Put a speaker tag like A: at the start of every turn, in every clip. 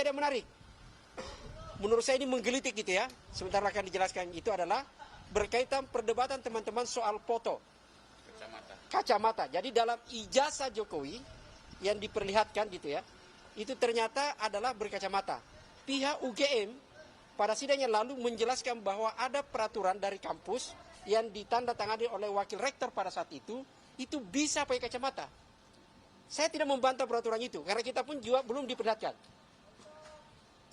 A: Ada menarik. Menurut saya ini menggelitik gitu ya. Sebentar akan dijelaskan. Itu adalah berkaitan perdebatan teman-teman soal foto. Kacamata. Jadi dalam ijazah Jokowi yang diperlihatkan gitu ya, itu ternyata adalah berkacamata. Pihak UGM pada sidang yang lalu menjelaskan bahwa ada peraturan dari kampus yang ditandatangani oleh wakil rektor pada saat itu bisa pakai kacamata. Saya tidak membantah peraturan itu, karena kita pun juga belum diperlihatkan.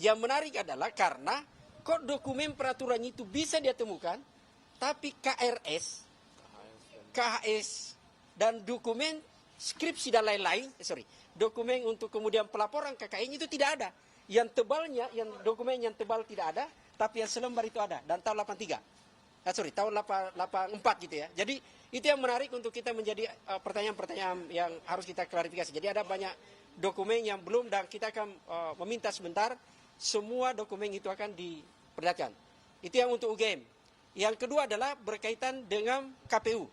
A: Yang menarik adalah karena kok dokumen peraturan itu bisa dia temukan, tapi KHS, dan dokumen skripsi dan lain-lain, dokumen untuk kemudian pelaporan KKN itu tidak ada. Yang tebalnya, dokumen yang tebal tidak ada, tapi yang selembar itu ada. Dan tahun 83, tahun 84 gitu ya. Jadi itu yang menarik untuk kita menjadi pertanyaan-pertanyaan yang harus kita klarifikasi. Jadi ada banyak dokumen yang belum, dan kita akan meminta sebentar semua dokumen itu akan diperlihatkan. Itu yang untuk UGM. Yang kedua adalah berkaitan dengan KPU.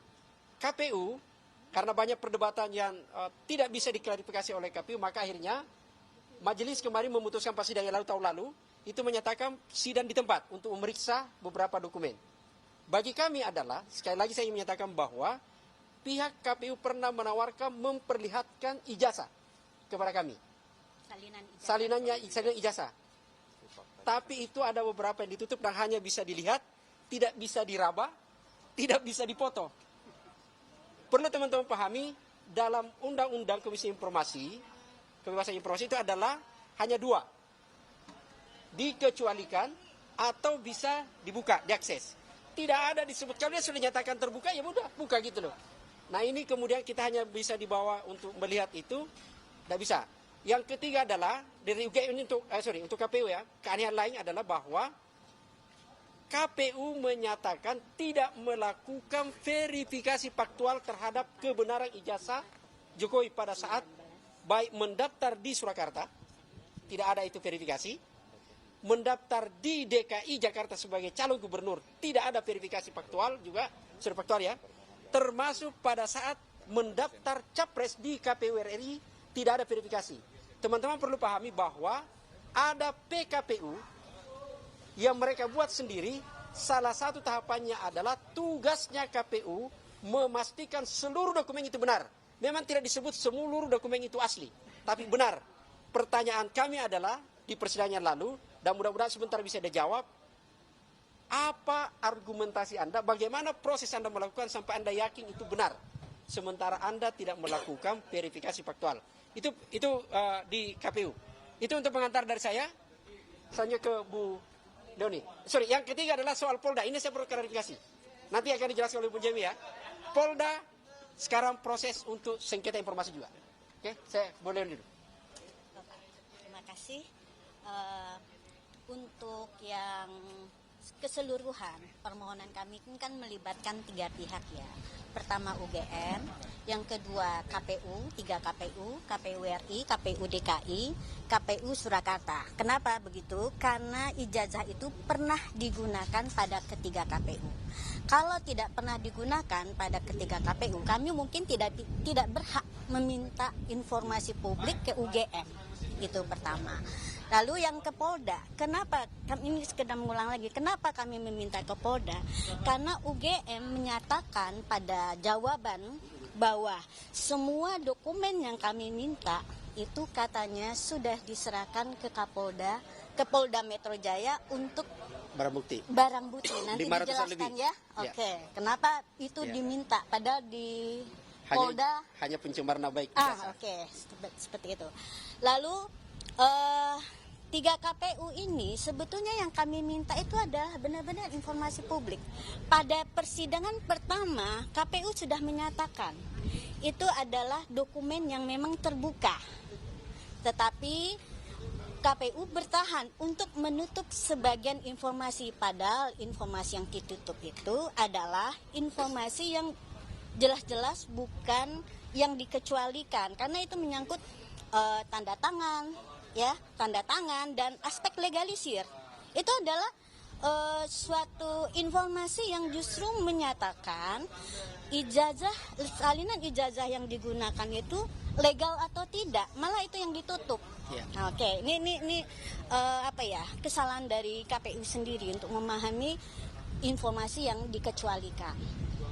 A: KPU, karena banyak perdebatan yang tidak bisa diklarifikasi oleh KPU, maka akhirnya majelis kemarin memutuskan pas sidang yang lalu tahun lalu, itu menyatakan sidang di tempat untuk memeriksa beberapa dokumen. Bagi kami adalah, sekali lagi saya ingin menyatakan bahwa pihak KPU pernah menawarkan memperlihatkan ijazah kepada kami. Salinan ijazah. Tapi itu ada beberapa yang ditutup dan hanya bisa dilihat, tidak bisa diraba, tidak bisa dipoto. Perlu teman-teman pahami, dalam Undang-Undang Komisi Informasi, kebebasan informasi itu adalah hanya dua. Dikecualikan atau bisa dibuka, diakses. Tidak ada disebutkan, dia sudah nyatakan terbuka, ya udah buka gitu loh. Nah ini kemudian kita hanya bisa dibawa untuk melihat itu, tidak bisa. Yang ketiga adalah dari UGM ini untuk KPU ya, keanehan lain adalah bahwa KPU menyatakan tidak melakukan verifikasi faktual terhadap kebenaran ijazah Jokowi pada saat baik mendaftar di Surakarta, tidak ada itu verifikasi, mendaftar di DKI Jakarta sebagai calon gubernur, tidak ada verifikasi faktual juga, sudah faktual ya, termasuk pada saat mendaftar capres di KPU RI, tidak ada verifikasi. Teman-teman perlu pahami bahwa ada PKPU yang mereka buat sendiri. Salah satu tahapannya adalah tugasnya KPU memastikan seluruh dokumen itu benar. Memang tidak disebut seluruh dokumen itu asli, tapi benar. Pertanyaan kami adalah di persidangan lalu, dan mudah-mudahan sebentar bisa dijawab, apa argumentasi Anda, bagaimana proses Anda melakukan sampai Anda yakin itu benar, sementara Anda tidak melakukan verifikasi faktual. Itu di KPU. Itu untuk pengantar dari saya. Selanjutnya ke Bu Doni. Yang ketiga adalah soal Polda. Ini saya perlu klarifikasi. Nanti akan dijelaskan oleh Bu Jemi ya. Polda sekarang proses untuk sengketa informasi juga. Oke, saya boleh dulu.
B: Terima kasih. Untuk yang keseluruhan permohonan kami kan melibatkan 3 pihak ya. Pertama UGM, yang kedua KPU, 3 KPU, KPU RI, KPU DKI, KPU Surakarta. Kenapa begitu? Karena ijazah itu pernah digunakan pada ketiga KPU. Kalau tidak pernah digunakan pada ketiga KPU, kami mungkin tidak berhak meminta informasi publik ke UGM. Itu pertama. Lalu yang ke Polda, kenapa kami ini sekedar mengulang lagi, kenapa kami meminta ke Polda? Karena UGM menyatakan pada jawaban bahwa semua dokumen yang kami minta itu katanya sudah diserahkan ke Kapolda, ke Polda Metro Jaya untuk
A: barang bukti.
B: Nanti dijelaskan ya. Oke. Kenapa itu diminta? Padahal di Polda
A: hanya pencemaran nama baik.
B: Oke. Seperti itu. Lalu 3 KPU ini sebetulnya yang kami minta itu adalah benar-benar informasi publik. Pada persidangan pertama, KPU sudah menyatakan itu adalah dokumen yang memang terbuka. Tetapi KPU bertahan untuk menutup sebagian informasi, padahal informasi yang ditutup itu adalah informasi yang jelas-jelas bukan yang dikecualikan, karena itu menyangkut tanda tangan dan aspek legalisir. Itu adalah suatu informasi yang justru menyatakan salinan ijazah yang digunakan itu legal atau tidak, malah itu yang ditutup.
A: Ya.
B: Oke, ini apa ya, kesalahan dari KPU sendiri untuk memahami informasi yang dikecualikan.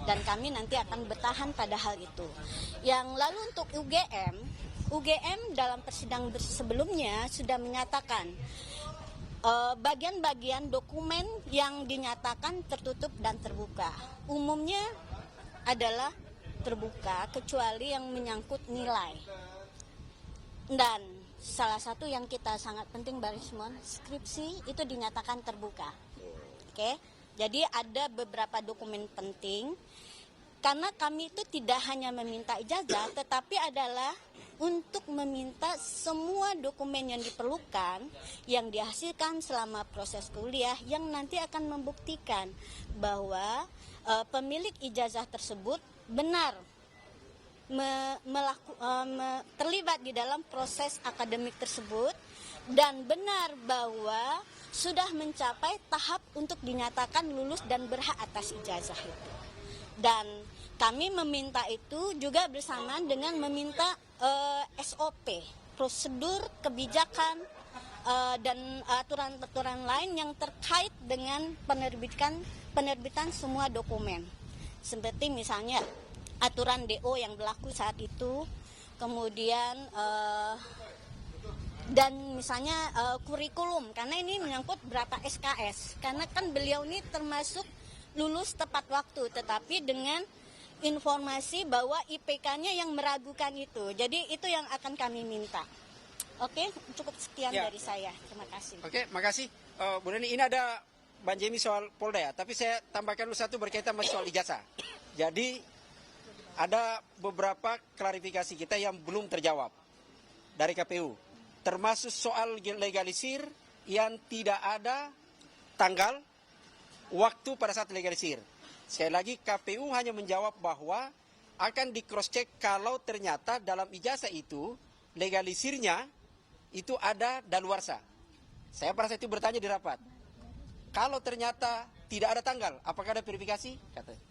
B: Dan kami nanti akan bertahan pada hal itu. Yang lalu untuk UGM dalam persidangan sebelumnya sudah menyatakan bagian-bagian dokumen yang dinyatakan tertutup dan terbuka. Umumnya adalah terbuka kecuali yang menyangkut nilai. Dan salah satu yang kita sangat penting Barismon, skripsi itu dinyatakan terbuka. Oke. Jadi ada beberapa dokumen penting karena kami itu tidak hanya meminta ijazah tetapi adalah untuk meminta semua dokumen yang diperlukan yang dihasilkan selama proses kuliah yang nanti akan membuktikan bahwa pemilik ijazah tersebut benar terlibat di dalam proses akademik tersebut dan benar bahwa sudah mencapai tahap untuk dinyatakan lulus dan berhak atas ijazah itu. Dan kami meminta itu juga bersamaan dengan meminta SOP, prosedur kebijakan dan aturan-aturan lain yang terkait dengan penerbitan semua dokumen. Seperti misalnya aturan DO yang berlaku saat itu, kemudian dan misalnya kurikulum, karena ini menyangkut berapa SKS, karena kan beliau ini termasuk lulus tepat waktu, tetapi dengan informasi bahwa IPK-nya yang meragukan itu. Jadi itu yang akan kami minta. Oke, cukup sekian dari saya. Terima kasih.
A: Oke, makasih. Bu Neni, ini ada Bang Jemi soal Polda ya, tapi saya tambahkan dulu satu berkaitan masih soal ijazah. Jadi ada beberapa klarifikasi kita yang belum terjawab dari KPU. Termasuk soal legalisir yang tidak ada tanggal waktu pada saat legalisir. Sekali lagi KPU hanya menjawab bahwa akan di cross check kalau ternyata dalam ijazah itu legalisirnya itu ada daluarsa. Saya pada saat itu bertanya di rapat, kalau ternyata tidak ada tanggal, apakah ada verifikasi? Katanya.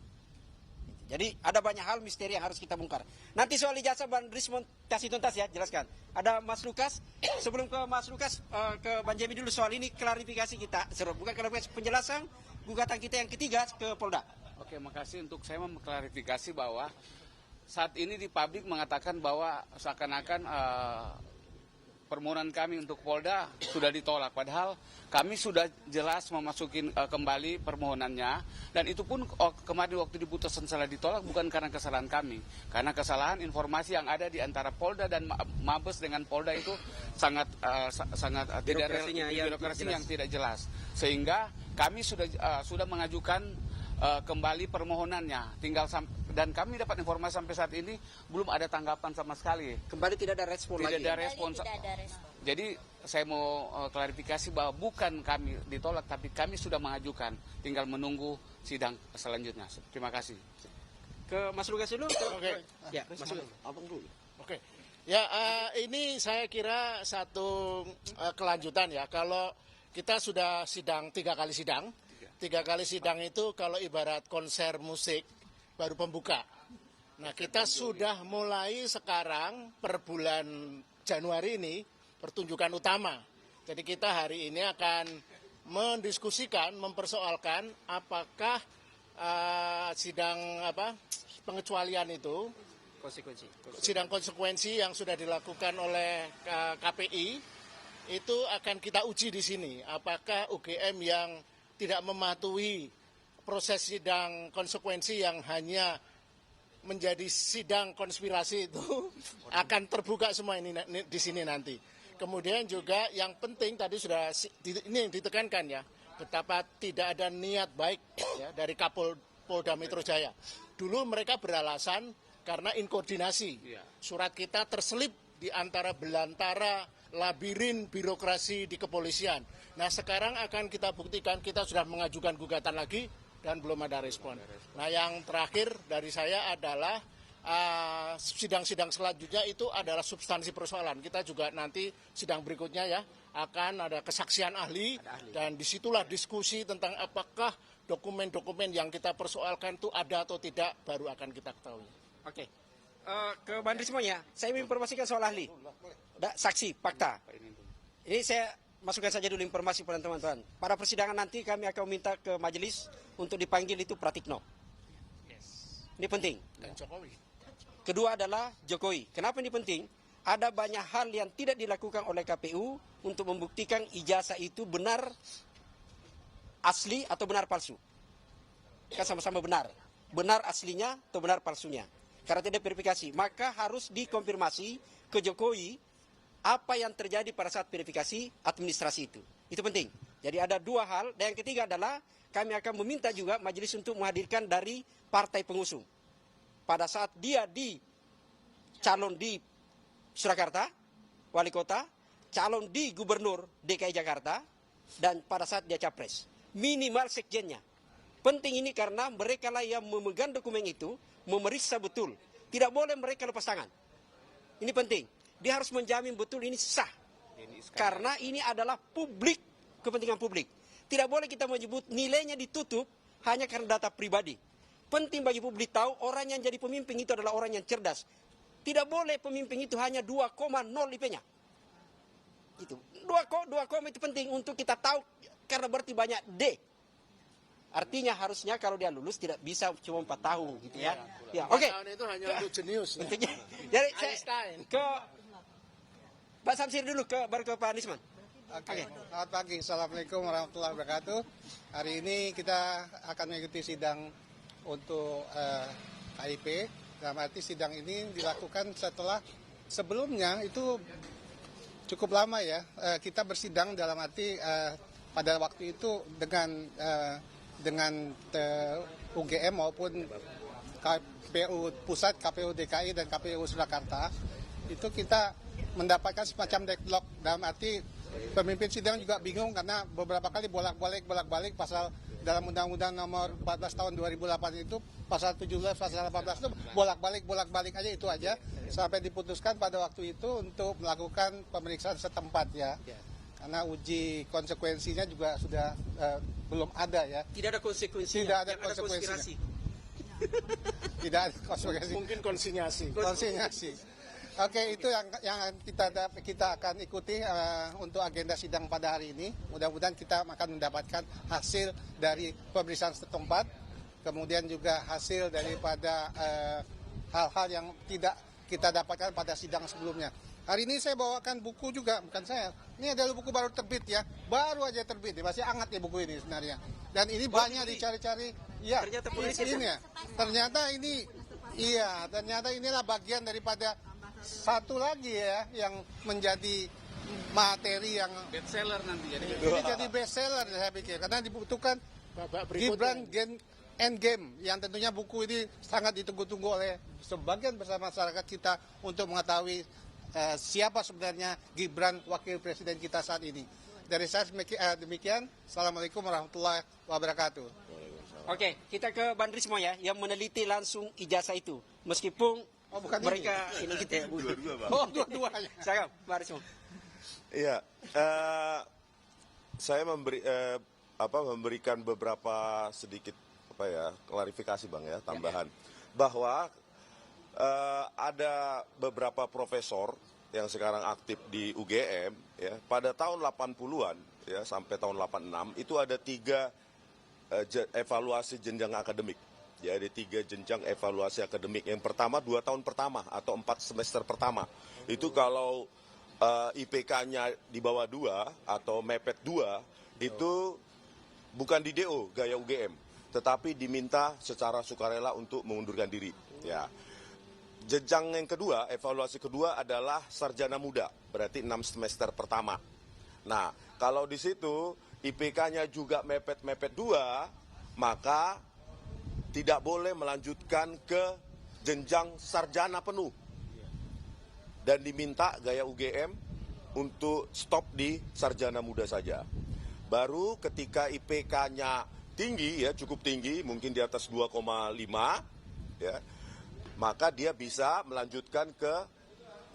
A: Jadi ada banyak hal misteri yang harus kita bongkar. Nanti soal ijazah Bang Rismon kasih tuntas ya, jelaskan. Ada Mas Lukas, sebelum ke Mas Lukas, ke Bang Jemi dulu soal ini klarifikasi kita. Bukan klarifikasi, penjelasan gugatan kita yang ketiga ke Polda.
C: Oke, makasih untuk saya mengklarifikasi bahwa saat ini di publik mengatakan bahwa seakan-akan permohonan kami untuk Polda sudah ditolak. Padahal kami sudah jelas memasukin kembali permohonannya. Dan itu pun kemarin waktu diputuskan salah ditolak bukan karena kesalahan kami. Karena kesalahan informasi yang ada di antara Polda dan Mabes dengan Polda itu sangat birokrasinya yang tidak jelas. Sehingga kami sudah mengajukan kembali permohonannya. Dan kami dapat informasi sampai saat ini belum ada tanggapan sama sekali.
A: Kembali tidak ada respon lagi.
C: Tidak ada respon. Jadi saya mau klarifikasi bahwa bukan kami ditolak, tapi kami sudah mengajukan. Tinggal menunggu sidang selanjutnya. Terima kasih.
A: Ke Mas Lukas dulu.
D: Oke.
A: Ya, Mas Lukas.
D: Abang dulu. Oke. Ya, ini saya kira satu kelanjutan ya. Kalau kita sudah sidang 3 kali sidang. 3 kali sidang itu kalau ibarat konser musik baru pembuka. Nah, kita sudah mulai sekarang per bulan Januari ini pertunjukan utama. Jadi kita hari ini akan mendiskusikan, mempersoalkan apakah sidang pengecualian itu, sidang konsekuensi yang sudah dilakukan oleh KPI itu akan kita uji di sini. Apakah UGM yang tidak mematuhi proses sidang konsekuensi yang hanya menjadi sidang konspirasi itu akan terbuka semua ini di sini nanti. Kemudian juga yang penting tadi sudah ini yang ditekankan ya, betapa tidak ada niat baik ya dari Kapolda Metro Jaya. Dulu mereka beralasan karena inkoordinasi. Surat kita terselip di antara belantara labirin birokrasi di kepolisian. Nah, sekarang akan kita buktikan, kita sudah mengajukan gugatan lagi dan belum ada respon. Nah, yang terakhir dari saya adalah sidang-sidang selanjutnya itu adalah substansi persoalan. Kita juga nanti sidang berikutnya ya akan ada kesaksian ahli. Dan disitulah diskusi tentang apakah dokumen-dokumen yang kita persoalkan itu ada atau tidak baru akan kita ketahui.
A: Oke. ke Bandri semuanya. Saya ingin informasikan soal ahli, saksi, fakta. Ini saya masukkan saja dulu informasi pada teman-teman. Pada persidangan nanti kami akan meminta ke majelis untuk dipanggil itu Pratikno. Ini penting.
D: Dan Jokowi.
A: Kedua adalah Jokowi. Kenapa ini penting? Ada banyak hal yang tidak dilakukan oleh KPU untuk membuktikan ijazah itu benar asli atau benar palsu. Kan sama-sama benar. Benar aslinya atau benar palsunya. Karena tidak verifikasi, maka harus dikonfirmasi ke Jokowi apa yang terjadi pada saat verifikasi administrasi itu. Itu penting. Jadi ada dua hal. Dan yang ketiga adalah kami akan meminta juga majelis untuk menghadirkan dari partai pengusung. Pada saat dia calon di Surakarta, wali kota, calon di gubernur DKI Jakarta, dan pada saat dia capres. Minimal sekjennya. Penting ini karena mereka lah yang memegang dokumen itu, memeriksa betul. Tidak boleh mereka lepas tangan. Ini penting. Dia harus menjamin betul ini sah. Karena ini adalah publik, kepentingan publik. Tidak boleh kita menyebut nilainya ditutup hanya karena data pribadi. Penting bagi publik tahu orang yang jadi pemimpin itu adalah orang yang cerdas. Tidak boleh pemimpin itu hanya 2,0 IP-nya. Itu. 2, itu penting untuk kita tahu karena berarti banyak D. Artinya harusnya kalau dia lulus tidak bisa cuma 4 tahun gitu ya. Ya, oke.
D: Tahun itu hanya untuk jenius.
A: Intinya. Jadi saya
D: Einstein.
A: ke Pak Samsir dulu baru ke Pak Nisman.
E: Oke. Selamat pagi. Assalamualaikum warahmatullahi wabarakatuh. Hari ini kita akan mengikuti sidang untuk KIP. Dalam arti sidang ini dilakukan setelah sebelumnya itu cukup lama ya. Kita bersidang dalam arti pada waktu itu dengan UGM maupun KPU Pusat, KPU DKI, dan KPU Surakarta. Itu kita mendapatkan semacam deadlock, dalam arti pemimpin sidang juga bingung karena beberapa kali bolak-balik pasal dalam Undang-Undang nomor 14 tahun 2008 itu pasal 17, pasal 18 itu bolak-balik aja itu aja sampai diputuskan pada waktu itu untuk melakukan pemeriksaan setempat ya. Karena uji konsekuensinya juga sudah belum ada ya.
A: Tidak ada konsekuensinya.
E: Tidak ada
A: Yang
E: konsekuensinya.
A: konspirasi.
E: Tidak ada konsekuensi.
D: Mungkin konsinyasi.
E: Oke, itu yang kita akan ikuti untuk agenda sidang pada hari ini. Mudah-mudahan kita akan mendapatkan hasil dari pemeriksaan setempat, kemudian juga hasil daripada hal-hal yang tidak kita dapatkan pada sidang sebelumnya. Hari ini saya bawakan buku juga, bukan saya. Ini adalah buku baru terbit ya, baru aja terbit, masih hangat ya buku ini sebenarnya. Dan ini banyak dicari-cari. Ya,
A: Ternyata
E: ini ya. Ternyata inilah bagian daripada satu lagi ya yang menjadi materi yang
C: Bestseller nanti jadi.
E: ini jadi bestseller saya pikir karena dibutuhkan
D: Babak
E: Gibran
D: berikutnya.
E: Endgame yang tentunya buku ini sangat ditunggu-tunggu oleh sebagian besar masyarakat kita untuk mengetahui siapa sebenarnya Gibran wakil presiden kita saat ini. Dari saya demikian. Assalamualaikum warahmatullahi wabarakatuh.
A: Oke, kita ke Bandri semua ya, yang meneliti langsung ijazah itu. Meskipun
E: bukan
A: mereka ini kita ya.
F: Dua-dua, Bang.
E: Oh, dua-duanya.
A: Saya Bandri semua.
F: Iya, saya memberikan beberapa sedikit klarifikasi Bang ya, tambahan bahwa ada beberapa profesor yang sekarang aktif di UGM ya, pada tahun 80-an ya sampai tahun 86 itu ada 3 evaluasi jenjang akademik. Ya, ada 3 jenjang evaluasi akademik. Yang pertama 2 tahun pertama atau 4 semester pertama. Itu kalau IPK-nya di bawah 2 atau mepet 2 itu bukan di DO gaya UGM, tetapi diminta secara sukarela untuk mengundurkan diri. Ya. Jenjang yang kedua, evaluasi kedua adalah sarjana muda, berarti 6 semester pertama. Nah, kalau di situ IPK-nya juga mepet-mepet 2, maka tidak boleh melanjutkan ke jenjang sarjana penuh. Dan diminta gaya UGM untuk stop di sarjana muda saja. Baru ketika IPK-nya tinggi ya, cukup tinggi, mungkin di atas 2,5 ya, maka dia bisa melanjutkan ke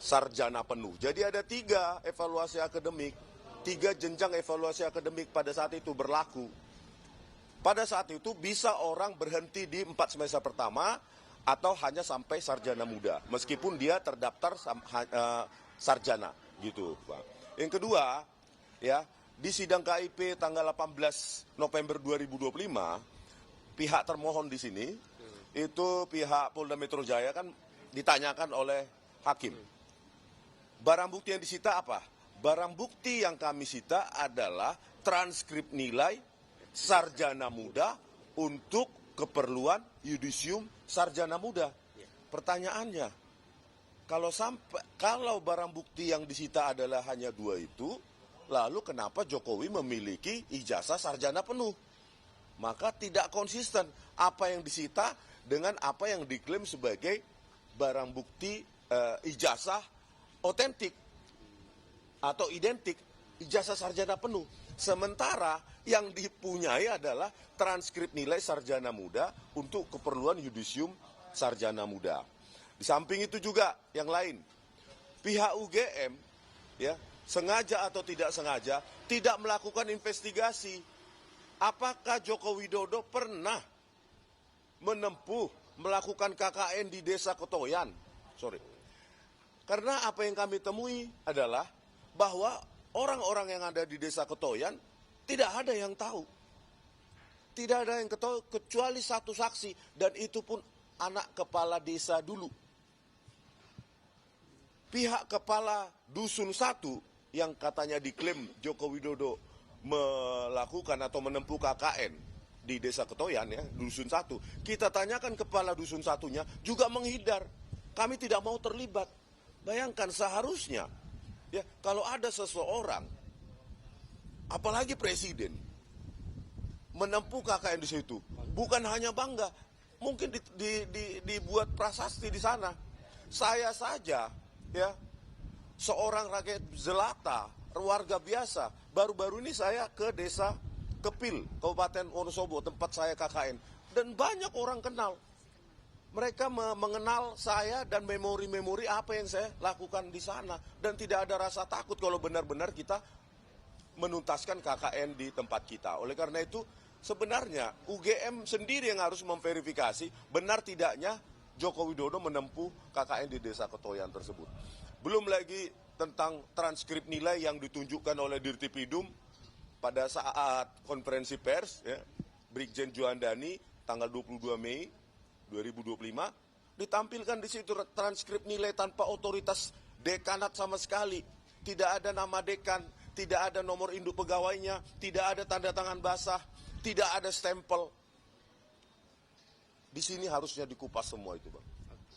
F: sarjana penuh. Jadi ada 3 evaluasi akademik, 3 jenjang evaluasi akademik pada saat itu berlaku. Pada saat itu bisa orang berhenti di 4 semester pertama atau hanya sampai sarjana muda, meskipun dia terdaftar sarjana gitu, Pak. Yang kedua, ya, di sidang KIP tanggal 18 November 2025, pihak termohon di sini itu pihak Polda Metro Jaya kan ditanyakan oleh hakim. Barang bukti yang disita apa? Barang bukti yang kami sita adalah transkrip nilai sarjana muda untuk keperluan yudisium sarjana muda. Pertanyaannya, kalau barang bukti yang disita adalah hanya 2 itu, lalu kenapa Jokowi memiliki ijazah sarjana penuh? Maka tidak konsisten apa yang disita dengan apa yang diklaim sebagai barang bukti ijazah otentik atau identik ijazah sarjana penuh. Sementara yang dipunyai adalah transkrip nilai sarjana muda untuk keperluan yudisium sarjana muda. Di samping itu juga yang lain, pihak UGM ya sengaja atau tidak sengaja tidak melakukan investigasi. Apakah Joko Widodo pernah melakukan KKN di Desa Kotoyan? Karena apa yang kami temui adalah bahwa orang-orang yang ada di Desa Kotoyan tidak ada yang tahu. Tidak ada yang tahu kecuali satu saksi, dan itu pun anak kepala desa dulu. Pihak kepala dusun 1 yang katanya diklaim Joko Widodo melakukan atau menempuh KKN di Desa Kotoyan ya, dusun 1. Kita tanyakan kepala dusun 1-nya juga menghindar. Kami tidak mau terlibat. Bayangkan seharusnya ya kalau ada seseorang, apalagi presiden, menempuh KKN di situ, bukan hanya bangga, mungkin dibuat prasasti di sana. Saya saja ya seorang rakyat jelata, warga biasa, baru-baru ini saya ke Desa Kepil, Kabupaten Wonosobo, tempat saya KKN, dan banyak orang kenal. Mereka mengenal saya dan memori-memori apa yang saya lakukan di sana, dan tidak ada rasa takut kalau benar-benar kita menuntaskan KKN di tempat kita. Oleh karena itu, sebenarnya UGM sendiri yang harus memverifikasi benar tidaknya Joko Widodo menempuh KKN di Desa Kotoyan tersebut. Belum lagi tentang transkrip nilai yang ditunjukkan oleh Dirtipidum pada saat konferensi pers, ya, Brigjen Juandani tanggal 22 Mei 2025, ditampilkan di situ transkrip nilai tanpa otoritas dekanat sama sekali. Tidak ada nama dekan, tidak ada nomor induk pegawainya, tidak ada tanda tangan basah, tidak ada stempel. Di sini harusnya dikupas semua itu, Bang,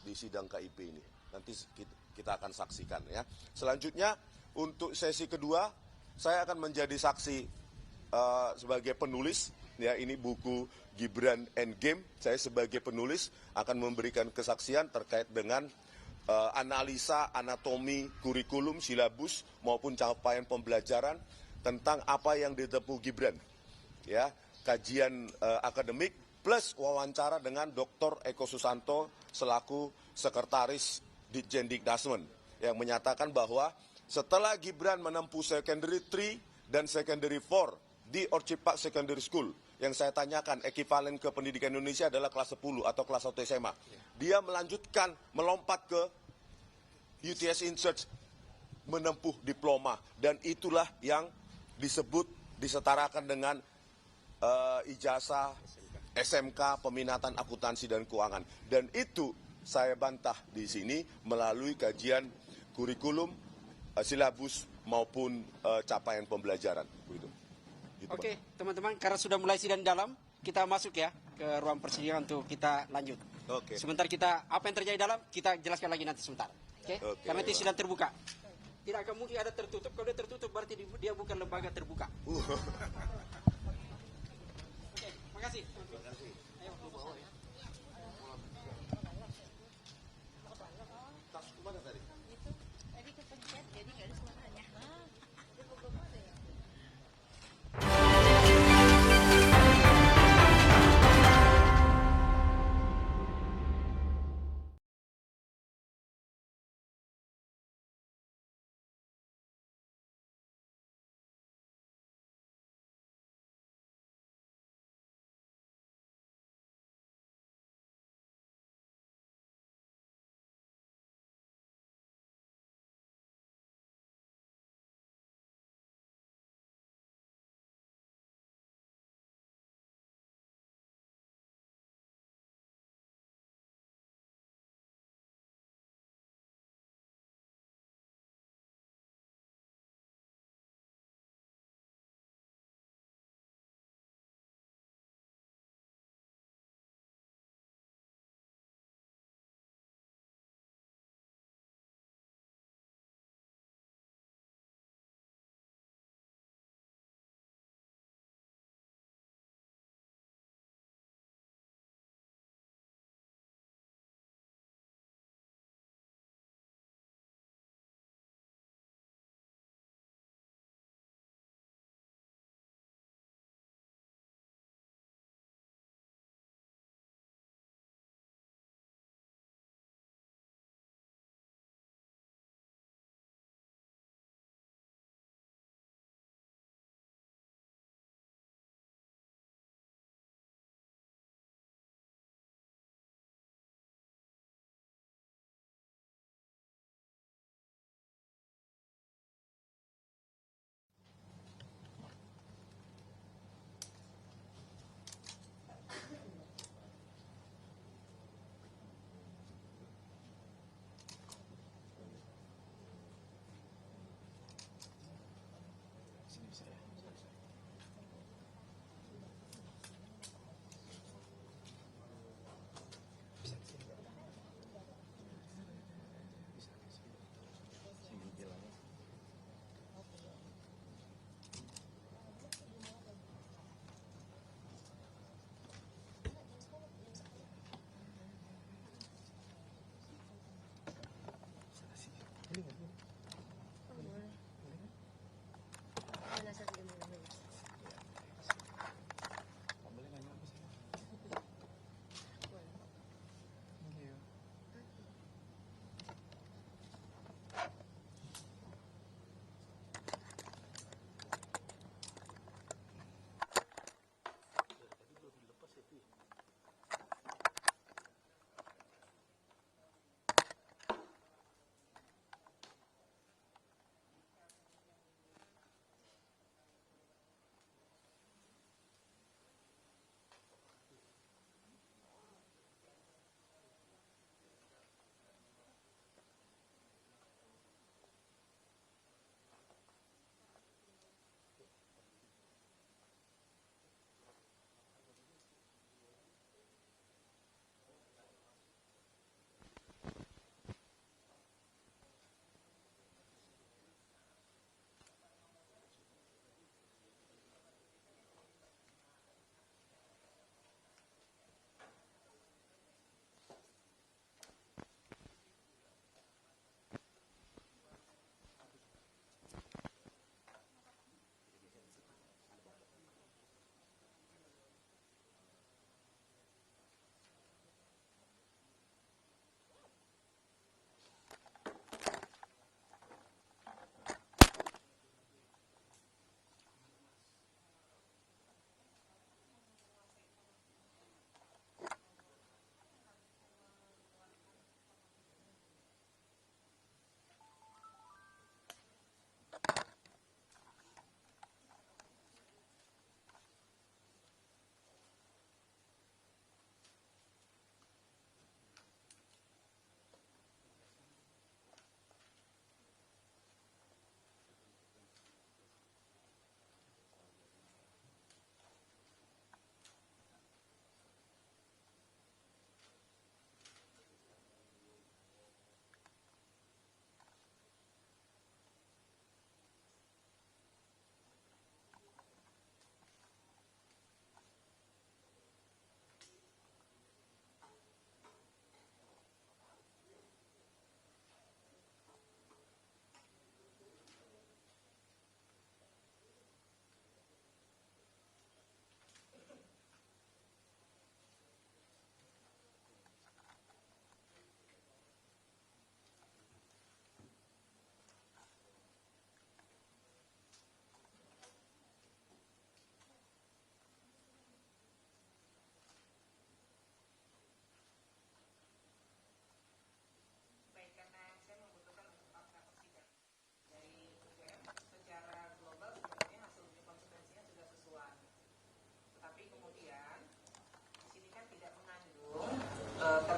F: di sidang KIP ini. Nanti kita akan saksikan ya. Selanjutnya untuk sesi kedua, saya akan menjadi saksi sebagai penulis. Ya, ini buku Gibran Endgame. Saya sebagai penulis akan memberikan kesaksian terkait dengan analisa anatomi kurikulum, silabus maupun capaian pembelajaran tentang apa yang ditempuh Gibran. Ya, kajian akademik plus wawancara dengan Dr. Eko Susanto selaku sekretaris Ditjendikdasmen yang menyatakan bahwa setelah Gibran menempuh secondary 3 dan secondary 4 di Orchid Park Secondary School, yang saya tanyakan ekivalen ke pendidikan Indonesia adalah kelas 10 atau kelas 1 SMA. Dia melanjutkan, melompat ke UTS Insearch, menempuh diploma, dan itulah yang disebut disetarakan dengan ijazah SMK Peminatan Akuntansi dan Keuangan. Dan itu saya bantah di sini melalui kajian kurikulum, silabus maupun capaian pembelajaran. Gitu.
A: Oke, teman-teman, karena sudah mulai sidang dalam, kita masuk ya ke ruang persidangan untuk kita lanjut.
F: Oke.
A: Sebentar apa yang terjadi dalam, kita jelaskan lagi nanti sebentar. Oke? Karena nanti sidang terbuka. Tidak akan mungkin ada tertutup, kalau dia tertutup berarti dia bukan lembaga terbuka. Oke, makasih.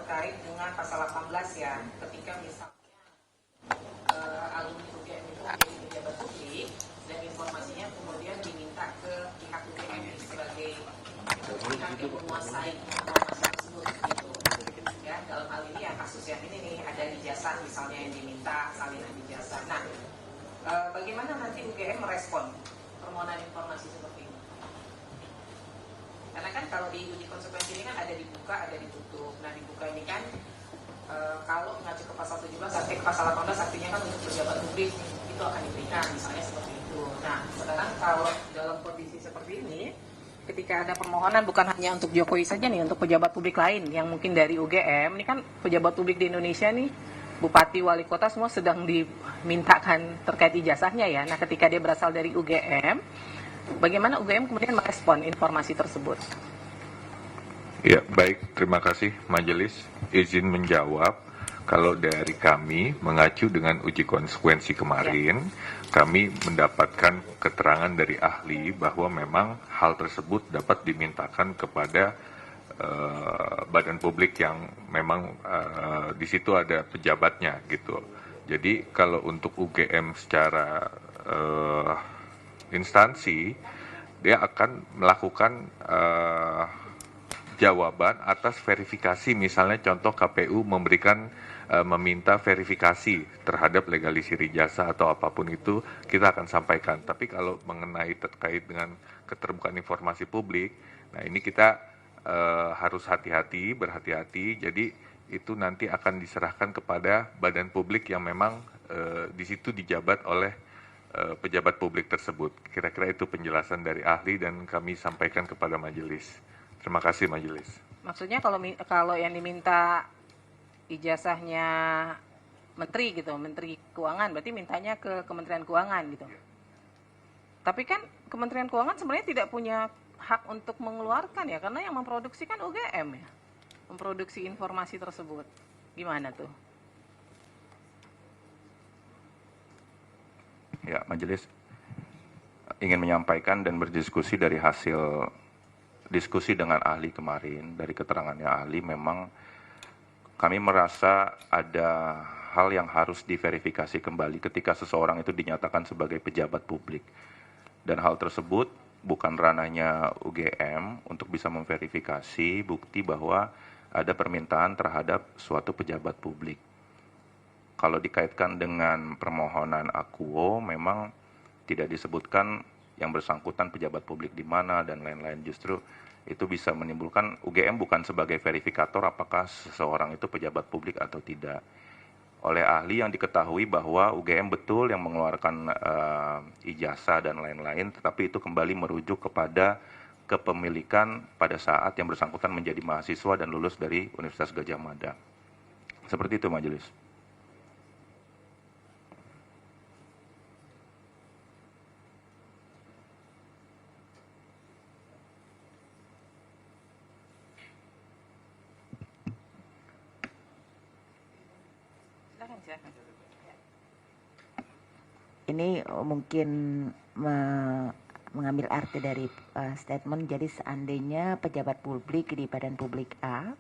G: terkait dengan pasal 18 ya, ketika misalnya alumni UGM itu menjadi pejabat publik dan informasinya kemudian diminta ke pihak UGM sebagai pihak yang menguasai informasi tersebut gitu. Ya, dalam hal ini ya kasus yang ini nih ada ijazah misalnya yang diminta salinan ijazah. Nah, bagaimana nanti UGM merespon permohonan informasi seperti ini? Karena kan kalau di uji konsekuensi ini kan ada dibuka, ada ditutup. Nah, dibuka ini kan kalau mengacu ke pasal 17 sampai ke pasal 18 artinya kan untuk pejabat publik itu akan diberikan misalnya seperti itu. Nah, sekarang kalau dalam kondisi seperti ini, ketika ada permohonan bukan hanya untuk Jokowi saja nih, untuk pejabat publik lain yang mungkin dari UGM, ini kan pejabat publik di Indonesia nih, bupati, wali kota semua sedang dimintakan terkait ijazahnya ya. Nah, ketika dia berasal dari UGM, bagaimana UGM kemudian merespon informasi tersebut?
H: Ya, baik. Terima kasih Majelis. Izin menjawab. Kalau dari kami mengacu dengan uji konsekuensi kemarin, kami mendapatkan keterangan dari ahli bahwa memang hal tersebut dapat dimintakan kepada badan publik yang memang di situ ada pejabatnya gitu. Jadi kalau untuk UGM secara instansi, dia akan melakukan jawaban atas verifikasi, misalnya contoh KPU meminta verifikasi terhadap legalisir ijazah atau apapun itu, kita akan sampaikan. Tapi kalau mengenai terkait dengan keterbukaan informasi publik, nah ini kita harus berhati-hati. Jadi itu nanti akan diserahkan kepada badan publik yang memang di situ dijabat oleh pejabat publik tersebut. Kira-kira itu penjelasan dari ahli dan kami sampaikan kepada majelis. Terima kasih majelis.
G: Maksudnya kalau yang diminta ijazahnya menteri gitu, menteri keuangan, berarti mintanya ke Kementerian Keuangan gitu. Tapi kan Kementerian Keuangan sebenarnya tidak punya hak untuk mengeluarkan ya, karena yang memproduksi kan UGM ya, memproduksi informasi tersebut. Gimana tuh?
I: Ya, majelis ingin menyampaikan dan berdiskusi dari hasil diskusi dengan ahli kemarin, dari keterangannya ahli, memang kami merasa ada hal yang harus diverifikasi kembali ketika seseorang itu dinyatakan sebagai pejabat publik. Dan hal tersebut bukan ranahnya UGM untuk bisa memverifikasi bukti bahwa ada permintaan terhadap suatu pejabat publik. Kalau dikaitkan dengan permohonan akuo, memang tidak disebutkan yang bersangkutan pejabat publik di mana dan lain-lain. Justru itu bisa menimbulkan UGM bukan sebagai verifikator apakah seseorang itu pejabat publik atau tidak. Oleh ahli yang diketahui bahwa UGM betul yang mengeluarkan ijazah dan lain-lain, tetapi itu kembali merujuk kepada kepemilikan pada saat yang bersangkutan menjadi mahasiswa dan lulus dari Universitas Gadjah Mada. Seperti itu majelis.
J: Ini mungkin mengambil arti dari statement, jadi seandainya pejabat publik di badan publik A,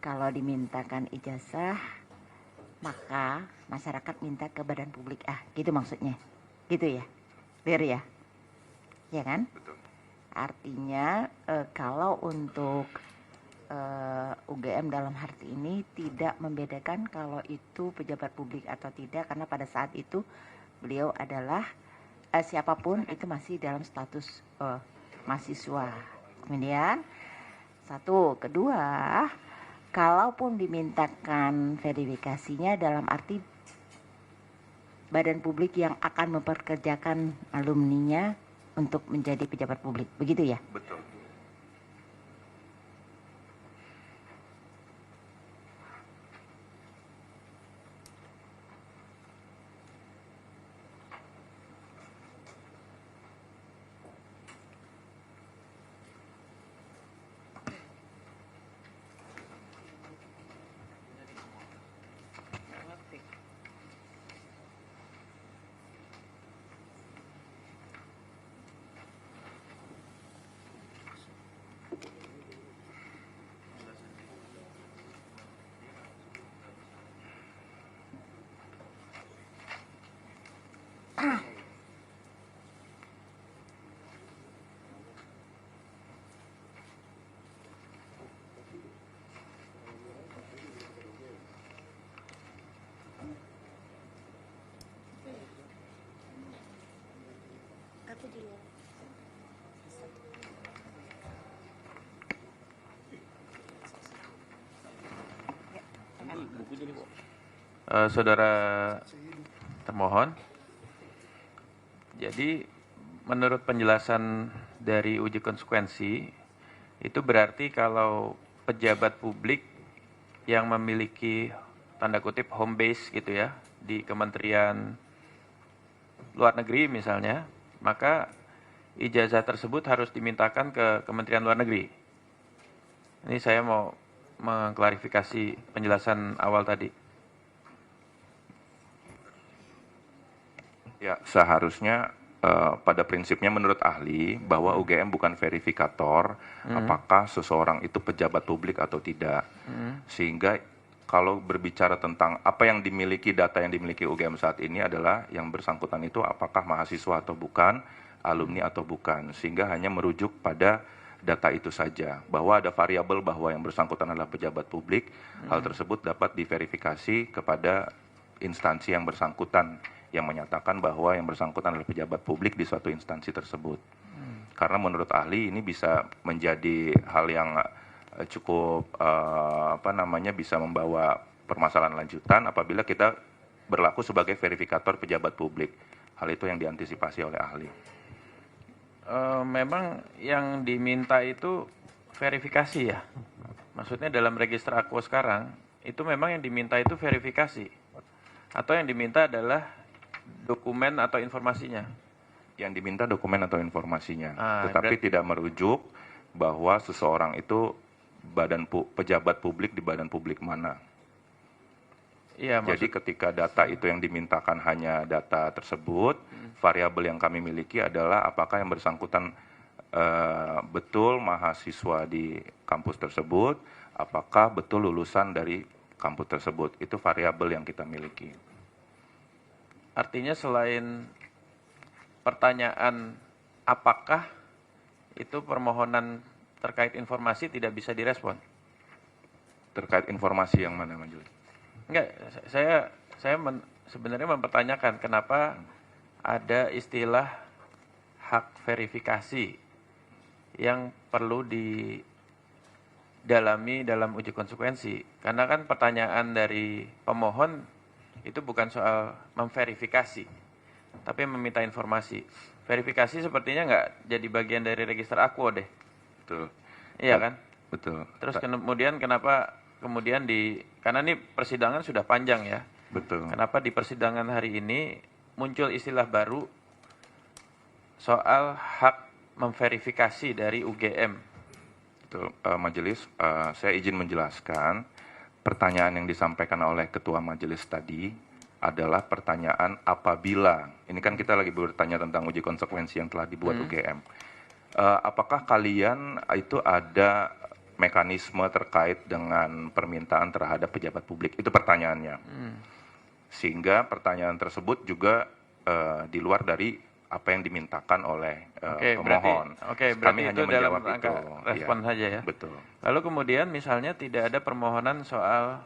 J: kalau dimintakan ijazah, maka masyarakat minta ke badan publik A, gitu maksudnya, gitu ya, clear ya, ya kan?
I: Betul.
J: Artinya kalau untuk UGM dalam arti ini tidak membedakan kalau itu pejabat publik atau tidak, karena pada saat itu beliau adalah siapapun itu masih dalam status mahasiswa. Kemudian kedua, kalaupun dimintakan verifikasinya dalam arti badan publik yang akan memperkerjakan alumninya untuk menjadi pejabat publik, begitu ya?
I: Betul.
K: Saudara termohon, jadi menurut penjelasan dari uji konsekuensi, itu berarti kalau pejabat publik yang memiliki tanda kutip home base gitu ya, di Kementerian Luar Negeri misalnya, maka ijazah tersebut harus dimintakan ke Kementerian Luar Negeri. Ini saya mau mengklarifikasi penjelasan awal tadi.
I: Ya, seharusnya pada prinsipnya menurut ahli bahwa UGM bukan verifikator apakah seseorang itu pejabat publik atau tidak. Sehingga kalau berbicara tentang apa yang dimiliki, data yang dimiliki UGM saat ini adalah yang bersangkutan itu apakah mahasiswa atau bukan, alumni atau bukan. Sehingga hanya merujuk pada data itu saja. Bahwa ada variabel bahwa yang bersangkutan adalah pejabat publik, hal tersebut dapat diverifikasi kepada instansi yang bersangkutan yang menyatakan bahwa yang bersangkutan adalah pejabat publik di suatu instansi tersebut. Karena menurut ahli ini bisa menjadi hal yang cukup bisa membawa permasalahan lanjutan apabila kita berlaku sebagai verifikator pejabat publik. Hal itu yang diantisipasi oleh ahli.
K: Memang yang diminta itu verifikasi ya. Maksudnya dalam register Aquo sekarang itu memang yang diminta itu verifikasi. Atau yang diminta adalah dokumen atau informasinya?
I: Yang diminta dokumen atau informasinya, tetapi tidak merujuk bahwa seseorang itu pejabat publik di badan publik mana.
K: Iya,
I: jadi ketika data itu yang dimintakan hanya data tersebut, variabel yang kami miliki adalah apakah yang bersangkutan betul mahasiswa di kampus tersebut, apakah betul lulusan dari kampus tersebut. Itu variabel yang kita miliki.
K: Artinya selain pertanyaan apakah itu permohonan terkait informasi tidak bisa direspon?
I: Terkait informasi yang mana, Majelis?
K: Enggak, saya sebenarnya mempertanyakan kenapa ada istilah hak verifikasi yang perlu didalami dalam uji konsekuensi. Karena kan pertanyaan dari pemohon itu bukan soal memverifikasi, tapi meminta informasi. Verifikasi sepertinya nggak jadi bagian dari register Aquo deh.
I: Betul.
K: Iya kan?
I: Betul.
K: Terus kemudian kenapa karena ini persidangan sudah panjang ya.
I: Betul.
K: Kenapa di persidangan hari ini muncul istilah baru soal hak memverifikasi dari UGM?
I: Betul. Majelis, saya izin menjelaskan. Pertanyaan yang disampaikan oleh Ketua Majelis tadi adalah pertanyaan apabila, ini kan kita lagi bertanya tentang uji konsekuensi yang telah dibuat UGM. Apakah kalian itu ada mekanisme terkait dengan permintaan terhadap pejabat publik? Itu pertanyaannya. Sehingga pertanyaan tersebut juga di luar dari apa yang dimintakan oleh pemohon.
K: Berarti
I: Kami
K: itu
I: hanya
K: dalam
I: menjawab
K: rangka
I: itu.
K: respon saja ya.
I: Betul.
K: Lalu kemudian misalnya tidak ada permohonan soal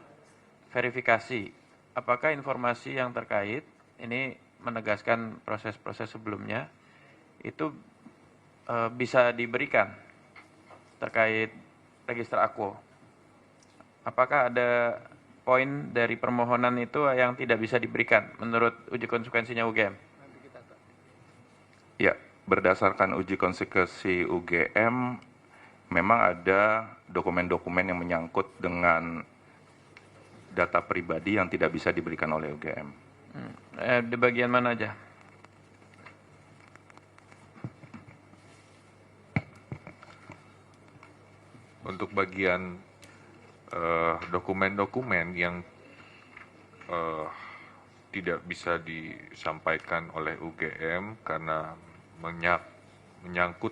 K: verifikasi. Apakah informasi yang terkait, ini menegaskan proses-proses sebelumnya, itu bisa diberikan terkait register Aquo? Apakah ada poin dari permohonan itu yang tidak bisa diberikan menurut uji konsekuensinya UGM?
I: Ya, berdasarkan uji konsekuensi UGM, memang ada dokumen-dokumen yang menyangkut dengan data pribadi yang tidak bisa diberikan oleh UGM.
K: Di bagian mana aja?
H: Untuk bagian dokumen-dokumen yang tidak bisa disampaikan oleh UGM karena menyangkut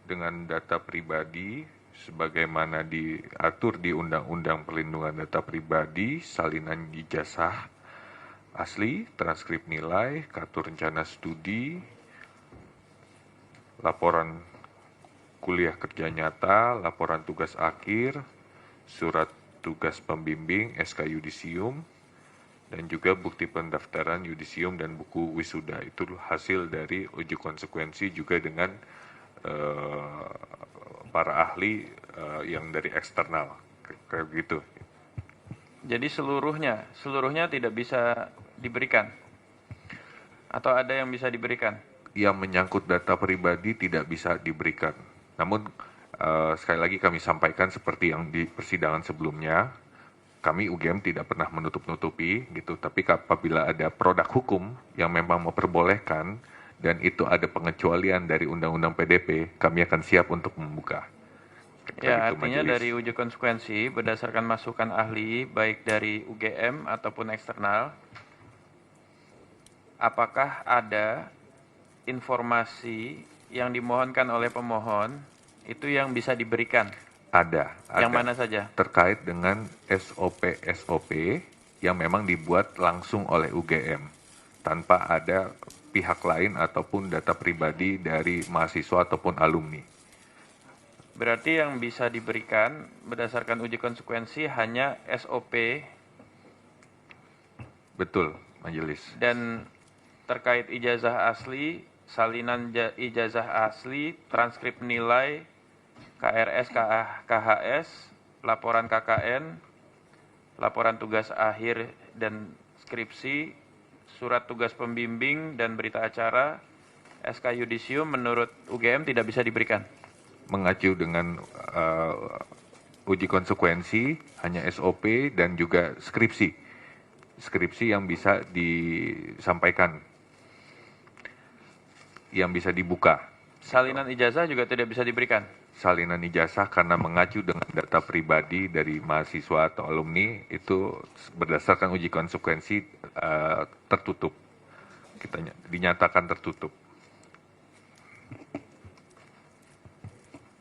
H: dengan data pribadi sebagaimana diatur di Undang-Undang Perlindungan Data Pribadi, salinan ijazah asli, transkrip nilai, kartu rencana studi, laporan kuliah kerja nyata, laporan tugas akhir, surat tugas pembimbing, SK yudisium, dan juga bukti pendaftaran yudisium dan buku wisuda. Itu hasil dari uji konsekuensi juga dengan para ahli yang dari eksternal, kayak gitu.
K: Jadi seluruhnya tidak bisa diberikan? Atau ada yang bisa diberikan?
H: Yang menyangkut data pribadi tidak bisa diberikan. Namun sekali lagi kami sampaikan seperti yang di persidangan sebelumnya, kami UGM tidak pernah menutup-nutupi gitu, tapi apabila ada produk hukum yang memang memperbolehkan dan itu ada pengecualian dari Undang-Undang PDP, kami akan siap untuk membuka.
K: Ya, artinya dari uji konsekuensi berdasarkan masukan ahli baik dari UGM ataupun eksternal, apakah ada informasi yang dimohonkan oleh pemohon itu yang bisa diberikan?
H: Ada.
K: Yang mana saja?
H: Terkait dengan SOP-SOP yang memang dibuat langsung oleh UGM tanpa ada pihak lain ataupun data pribadi dari mahasiswa ataupun alumni.
K: Berarti yang bisa diberikan berdasarkan uji konsekuensi hanya SOP.
H: Betul, Majelis.
K: Dan terkait ijazah asli, salinan ijazah asli, transkrip nilai, KRS, KHS, laporan KKN, laporan tugas akhir dan skripsi, surat tugas pembimbing dan berita acara, SK yudisium menurut UGM tidak bisa diberikan.
H: Mengacu dengan uji konsekuensi hanya SOP dan juga skripsi. Skripsi yang bisa disampaikan, yang bisa dibuka.
K: Salinan ijazah juga tidak bisa diberikan.
H: Salinan ijazah karena mengacu dengan data pribadi dari mahasiswa atau alumni itu berdasarkan uji konsekuensi tertutup. Kita dinyatakan tertutup.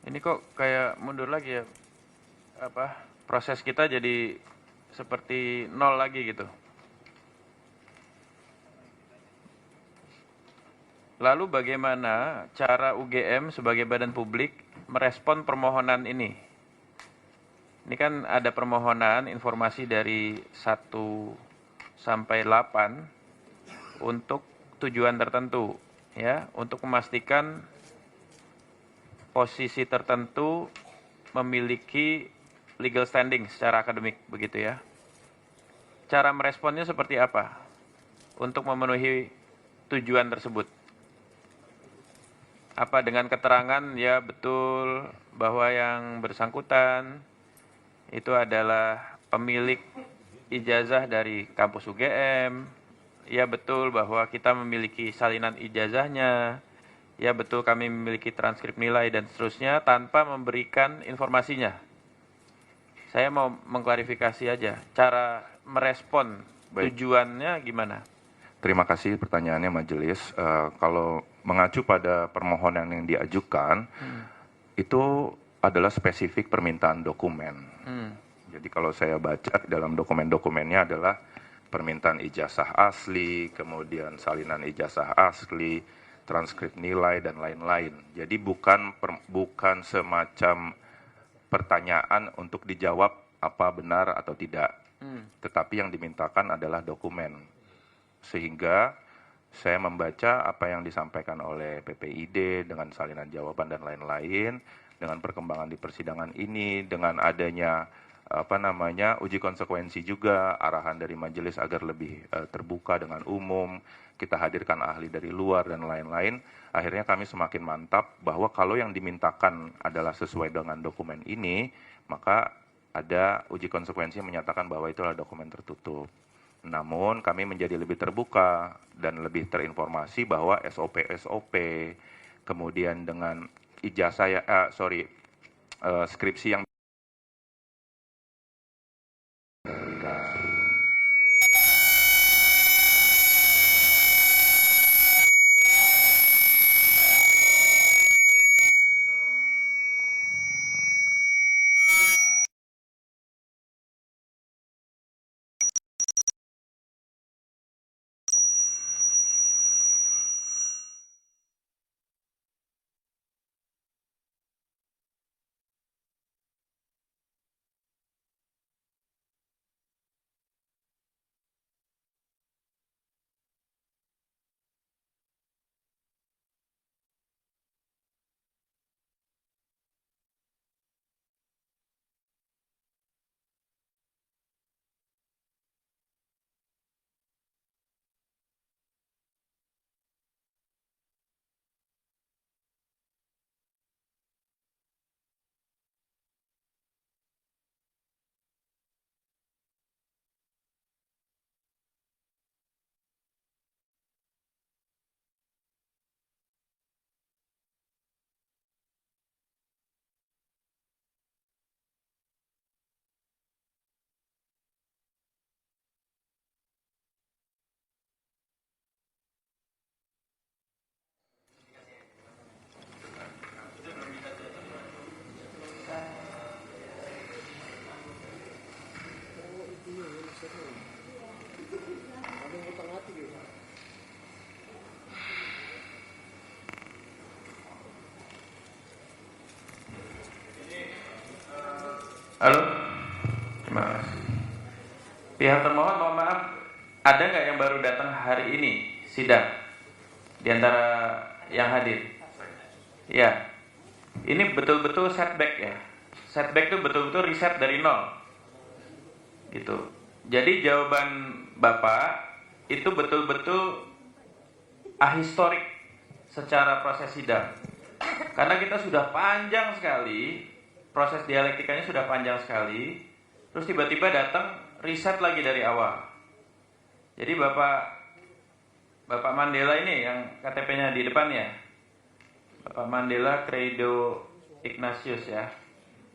K: Ini kok kayak mundur lagi ya, proses kita jadi seperti nol lagi gitu. Lalu bagaimana cara UGM sebagai badan publik merespon permohonan ini? Ini kan ada permohonan informasi dari 1 sampai 8 untuk tujuan tertentu, ya, untuk memastikan posisi tertentu memiliki legal standing secara akademik, begitu ya. Cara meresponnya seperti apa untuk memenuhi tujuan tersebut? Apa dengan keterangan ya betul bahwa yang bersangkutan itu adalah pemilik ijazah dari kampus UGM, ya betul bahwa kita memiliki salinan ijazahnya, ya betul kami memiliki transkrip nilai dan seterusnya tanpa memberikan informasinya. Saya mau mengklarifikasi aja, cara merespon tujuannya gimana?
I: Terima kasih pertanyaannya Majelis. Kalau mengacu pada permohonan yang diajukan, itu adalah spesifik permintaan dokumen. Jadi kalau saya baca dalam dokumen-dokumennya adalah permintaan ijazah asli, kemudian salinan ijazah asli, transkrip nilai, dan lain-lain. Jadi bukan semacam pertanyaan untuk dijawab apa benar atau tidak. Tetapi yang dimintakan adalah dokumen. Sehingga saya membaca apa yang disampaikan oleh PPID dengan salinan jawaban dan lain-lain, dengan perkembangan di persidangan ini, dengan adanya uji konsekuensi juga, arahan dari majelis agar lebih terbuka dengan umum, kita hadirkan ahli dari luar dan lain-lain, akhirnya kami semakin mantap bahwa kalau yang dimintakan adalah sesuai dengan dokumen ini, maka ada uji konsekuensi yang menyatakan bahwa itu adalah dokumen tertutup. Namun kami menjadi lebih terbuka dan lebih terinformasi bahwa SOP-SOP, kemudian dengan ijazah skripsi yang
K: Halo? Terima kasih. Pihak termohon, mohon maaf, ada nggak yang baru datang hari ini sidang di antara yang hadir? Ya, ini betul-betul setback ya. Setback itu betul-betul riset dari nol, gitu. Jadi jawaban Bapak itu betul-betul ahistorik secara proses sidang. Karena kita sudah panjang sekali, proses dialektikanya sudah panjang sekali, terus tiba-tiba datang riset lagi dari awal. Jadi Bapak Mandela ini yang KTP-nya di depan ya, Bapak Mandela Credo Ignatius ya.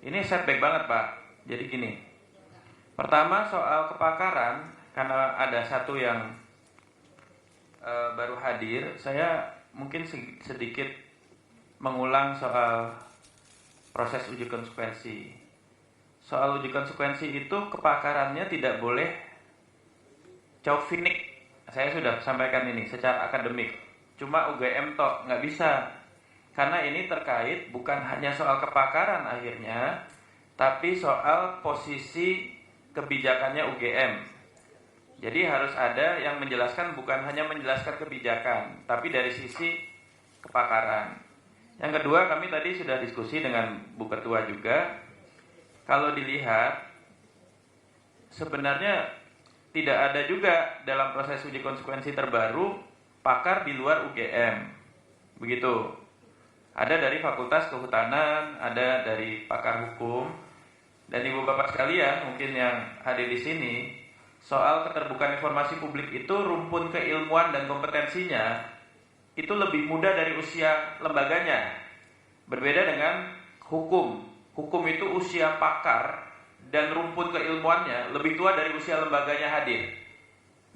K: Ini setback banget Pak. Jadi gini, pertama soal kepakaran, karena ada satu yang baru hadir, saya mungkin sedikit mengulang soal proses uji konsekuensi. Soal uji konsekuensi itu kepakarannya tidak boleh chauvinik. Saya sudah sampaikan ini secara akademik. Cuma UGM tok, nggak bisa. Karena ini terkait bukan hanya soal kepakaran akhirnya, tapi soal posisi kebijakannya UGM. Jadi harus ada yang menjelaskan, bukan hanya menjelaskan kebijakan, tapi dari sisi kepakaran. Yang kedua, kami tadi sudah diskusi dengan Bu Ketua juga. Kalau dilihat, sebenarnya tidak ada juga dalam proses uji konsekuensi terbaru pakar di luar UGM. Begitu. Ada dari Fakultas Kehutanan, ada dari pakar hukum. Dan Ibu Bapak sekalian, mungkin yang hadir di sini, soal keterbukaan informasi publik itu rumpun keilmuan dan kompetensinya itu lebih muda dari usia lembaganya. Berbeda dengan hukum. Hukum itu usia pakar dan rumpun keilmuannya lebih tua dari usia lembaganya hadir.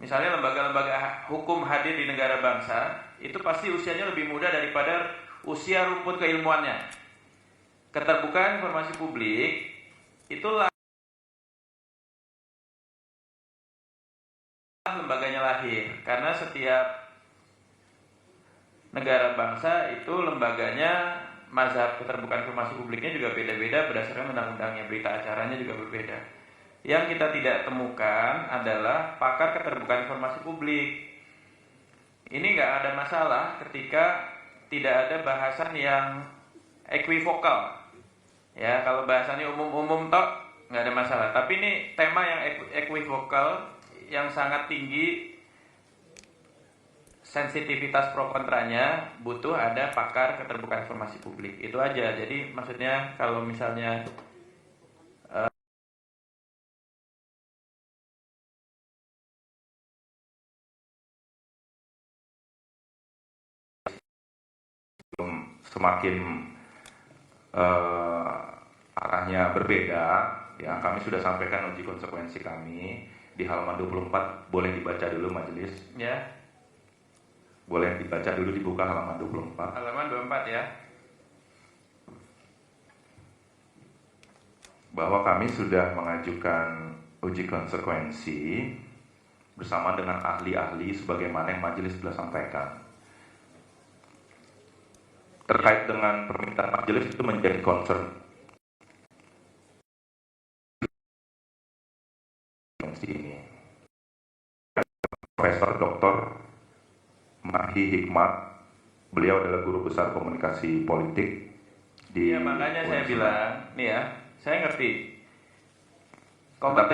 K: Misalnya lembaga-lembaga hukum hadir di negara bangsa, itu pasti usianya lebih muda daripada usia rumpun keilmuannya. Keterbukaan informasi publik itulah lembaganya lahir, karena setiap negara bangsa itu lembaganya, mazhab keterbukaan informasi publiknya juga beda-beda berdasarkan undang-undangnya, berita acaranya juga berbeda. Yang kita tidak temukan adalah pakar keterbukaan informasi publik. Ini nggak ada masalah ketika tidak ada bahasan yang equivokal. Ya, kalau bahasannya umum-umum tok nggak ada masalah. Tapi ini tema yang equivokal yang sangat tinggi, sensitivitas pro kontranya, butuh ada pakar keterbukaan informasi publik. Itu aja. Jadi maksudnya kalau misalnya
I: semakin arahnya berbeda, ya kami sudah sampaikan uji konsekuensi kami di halaman 24, boleh dibaca dulu majelis.
K: ya,
I: Boleh dibaca dulu, dibuka halaman 24.
K: halaman 24 ya.
I: Bahwa kami sudah mengajukan uji konsekuensi bersama dengan ahli-ahli sebagaimana yang majelis telah sampaikan. Terkait dengan permintaan majelis itu menjadi concern ini. Profesor Dr. Mahi Hikmat, beliau adalah guru besar komunikasi politik di.
K: Ya, makanya saya bilang, nih ya, saya ngerti.
I: Tapi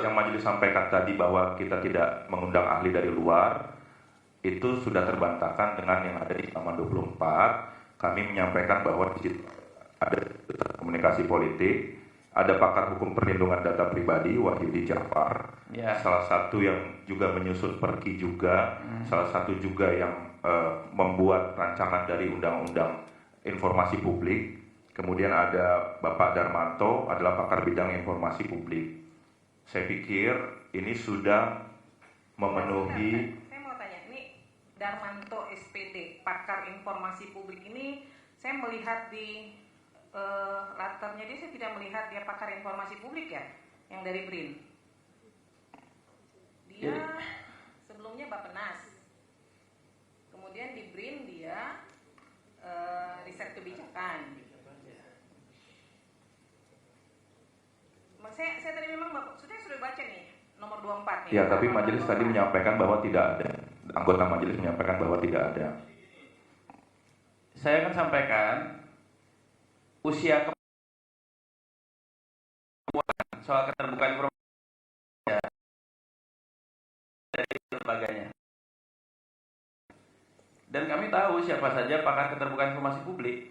I: yang majelis sampaikan tadi bahwa kita tidak mengundang ahli dari luar, itu sudah terbantahkan dengan yang ada di halaman 24. Kami menyampaikan bahwa di situ ada komunikasi politik, ada pakar hukum perlindungan data pribadi Wahyudi Jafar,
K: ya.
I: Salah satu yang juga menyusun perki juga, salah satu juga yang membuat rancangan dari undang-undang informasi publik. Kemudian ada Bapak Darmanto, adalah pakar bidang informasi publik. Saya pikir ini sudah memenuhi.
G: Saya mau tanya, ini Darmanto SPD, pakar informasi publik ini, saya melihat di latarnya dia, saya tidak melihat dia pakar informasi publik ya, yang dari BRIN. Dia sebelumnya Bappenas, kemudian di BRIN dia riset kebijakan. saya tadi memang sudah baca nih nomor 24 nih.
I: Ya, tapi majelis tadi menyampaikan bahwa tidak ada. Anggota majelis menyampaikan bahwa tidak ada.
K: Saya akan sampaikan usia soal keterbukaan informasi dari lembaganya. Dan kami tahu siapa saja pakar keterbukaan informasi publik.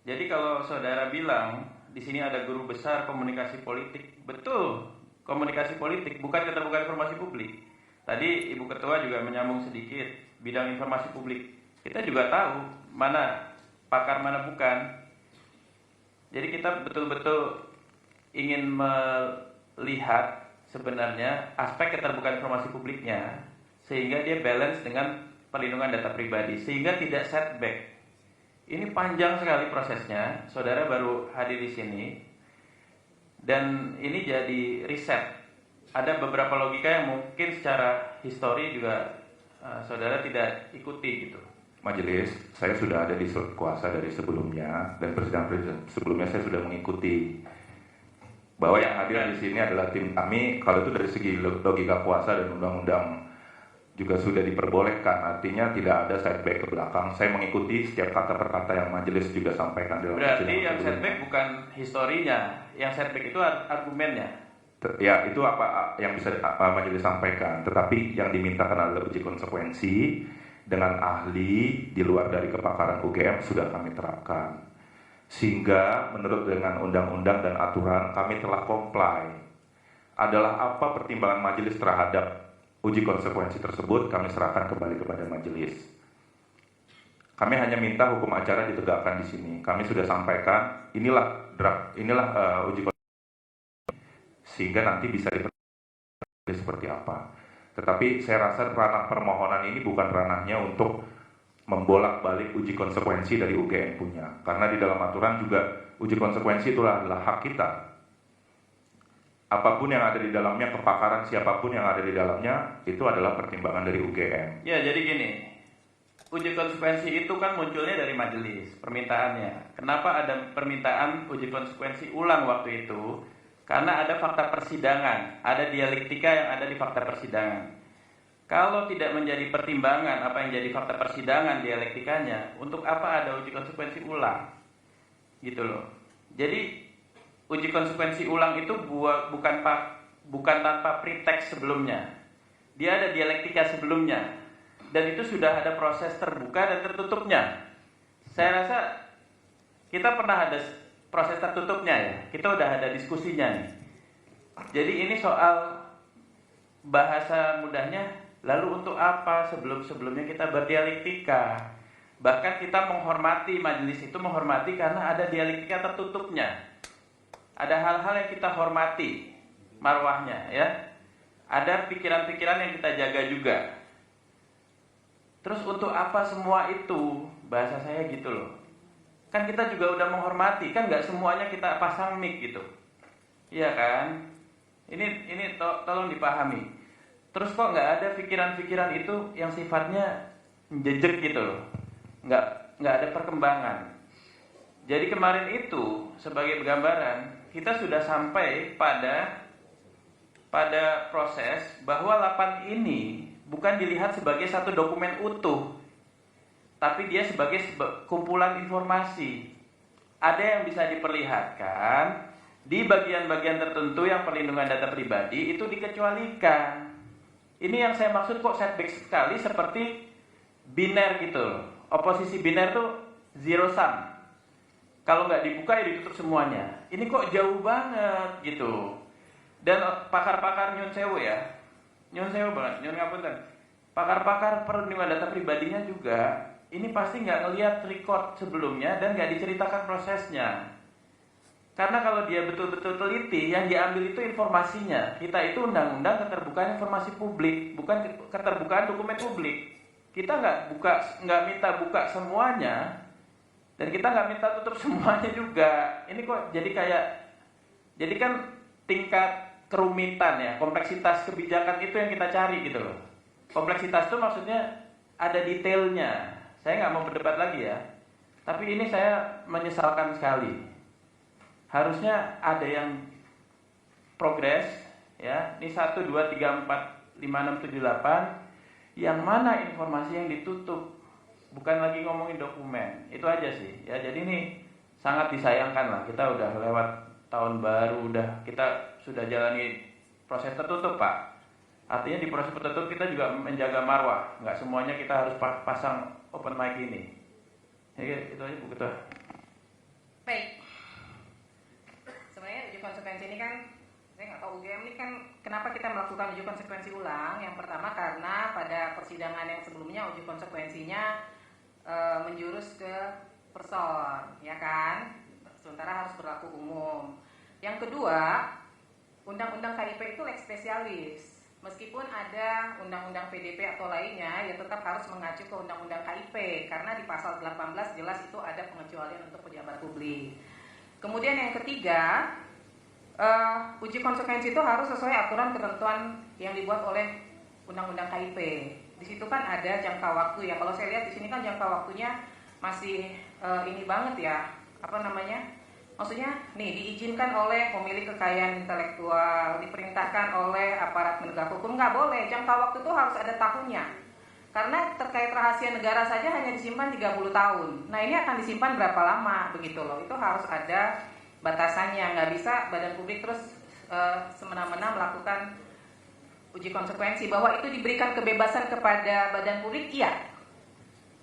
K: Jadi kalau saudara bilang di sini ada guru besar komunikasi politik, betul, komunikasi politik bukan keterbukaan informasi publik. Tadi Ibu Ketua juga menyambung sedikit bidang informasi publik. Kita juga tahu mana pakar mana bukan. Jadi kita betul-betul ingin melihat sebenarnya aspek keterbukaan informasi publiknya sehingga dia balance dengan perlindungan data pribadi sehingga tidak setback. Ini panjang sekali prosesnya. Saudara baru hadir di sini dan ini jadi riset. Ada beberapa logika yang mungkin secara histori juga saudara tidak ikuti gitu.
I: Majelis, saya sudah ada di kuasa dari sebelumnya dan persidangan sebelumnya saya sudah mengikuti bahwa yang hadir di sini adalah tim kami. Kalau itu dari segi logika kuasa dan undang-undang juga sudah diperbolehkan, artinya tidak ada setback ke belakang. Saya mengikuti setiap kata per kata yang majelis juga sampaikan dalam
K: berarti
I: persidangan
K: yang
I: sebelumnya.
K: setback bukan historinya, yang setback itu argumennya.
I: Ya, itu apa yang bisa majelis sampaikan. Tetapi yang dimintakan adalah uji konsekuensi dengan ahli di luar dari kepakaran UGM sudah kami terapkan. Sehingga menurut dengan undang-undang dan aturan kami telah comply. Adalah apa pertimbangan majelis terhadap uji konsekuensi tersebut kami serahkan kembali kepada majelis. Kami hanya minta hukum acara ditegakkan di sini. Kami sudah sampaikan inilah draft, uji konsekuensi sehingga nanti bisa diperhatikan seperti apa. Tetapi saya rasa ranah permohonan ini bukan ranahnya untuk membolak-balik uji konsekuensi dari UGM punya. Karena di dalam aturan juga uji konsekuensi itulah adalah hak kita. Apapun yang ada di dalamnya, kepakaran siapapun yang ada di dalamnya, itu adalah pertimbangan dari UGM.
K: Ya, jadi gini, uji konsekuensi itu kan munculnya dari majelis, permintaannya. Kenapa ada permintaan uji konsekuensi ulang waktu itu? Karena ada fakta persidangan, ada dialektika yang ada di fakta persidangan. Kalau tidak menjadi pertimbangan apa yang jadi fakta persidangan dialektikanya, untuk apa ada uji konsekuensi ulang? Gitu loh. Jadi uji konsekuensi ulang itu bukan tanpa preteks sebelumnya. Dia ada dialektika sebelumnya. Dan itu sudah ada proses terbuka dan tertutupnya. Saya rasa kita pernah ada proses tertutupnya ya. Kita udah ada diskusinya nih. Jadi ini soal bahasa mudahnya, lalu untuk apa sebelum-sebelumnya kita berdialektika? Bahkan kita menghormati, majelis itu menghormati karena ada dialektika tertutupnya. Ada hal-hal yang kita hormati marwahnya ya. Ada pikiran-pikiran yang kita jaga juga. Terus untuk apa semua itu? Bahasa saya gitu loh. Kan kita juga udah menghormati, kan nggak semuanya kita pasang mic gitu. Iya kan? Ini tolong dipahami. Terus kok nggak ada pikiran-pikiran itu yang sifatnya menjejek gitu loh. Nggak ada perkembangan. Jadi kemarin itu sebagai gambaran, kita sudah sampai pada proses bahwa 8 ini bukan dilihat sebagai satu dokumen utuh, tapi dia sebagai kumpulan informasi. Ada yang bisa diperlihatkan di bagian-bagian tertentu yang perlindungan data pribadi itu dikecualikan. Ini yang saya maksud kok setback sekali seperti biner gitu. Oposisi biner tuh zero sum. Kalau nggak dibuka ya ditutup semuanya. Ini kok jauh banget gitu. Dan pakar-pakar nyun sewu ya. Nyun sewu banget, nyun ngapunten. Pakar-pakar perlindungan data pribadinya juga ini pasti nggak ngelihat record sebelumnya dan nggak diceritakan prosesnya. Karena kalau dia betul-betul teliti, yang diambil itu informasinya. Kita itu undang-undang keterbukaan informasi publik, bukan keterbukaan dokumen publik. Kita nggak minta buka semuanya, dan kita nggak minta tutup semuanya juga. Ini kok jadi kan tingkat kerumitan ya, kompleksitas kebijakan itu yang kita cari gitu loh. Kompleksitas itu maksudnya ada detailnya. Saya nggak mau berdebat lagi ya, tapi ini saya menyesalkan sekali. Harusnya ada yang progres ya. Ini 1 2 3 4 5 6 7 8 yang mana informasi yang ditutup. Bukan lagi ngomongin dokumen. Itu aja sih. Ya, jadi ini sangat disayangkan lah. Kita udah lewat tahun baru, kita sudah jalani proses tertutup, Pak. Artinya di proses tertutup kita juga menjaga marwah. Nggak semuanya kita harus pasang open mic ini. Ya, itu aja Bu Ketua.
G: Baik. Sebenarnya uji konsekuensi ini kan, saya nggak tahu UGM ini kan kenapa kita melakukan uji konsekuensi ulang. Yang pertama karena pada persidangan yang sebelumnya uji konsekuensinya menjurus ke person, ya kan? Sementara harus berlaku umum. Yang kedua, undang-undang KIP itu lex spesialis. Meskipun ada undang-undang PDP atau lainnya, ya tetap harus mengacu ke undang-undang KIP karena di pasal 18 jelas itu ada pengecualian untuk pejabat publik. Kemudian yang ketiga, uji konsekuensi itu harus sesuai aturan ketentuan yang dibuat oleh undang-undang KIP. Di situ kan ada jangka waktu ya. Kalau saya lihat di sini kan jangka waktunya masih ini banget ya. Apa namanya? Maksudnya nih diizinkan oleh pemilik kekayaan intelektual, diperintahkan oleh aparat penegak hukum, nggak boleh. Jangka waktu itu harus ada tahunnya. Karena terkait rahasia negara saja hanya disimpan 30 tahun. Nah ini akan disimpan berapa lama begitu loh. Itu harus ada batasannya. Nggak bisa badan publik terus semena-mena melakukan uji konsekuensi. Bahwa itu diberikan kebebasan kepada badan publik, iya.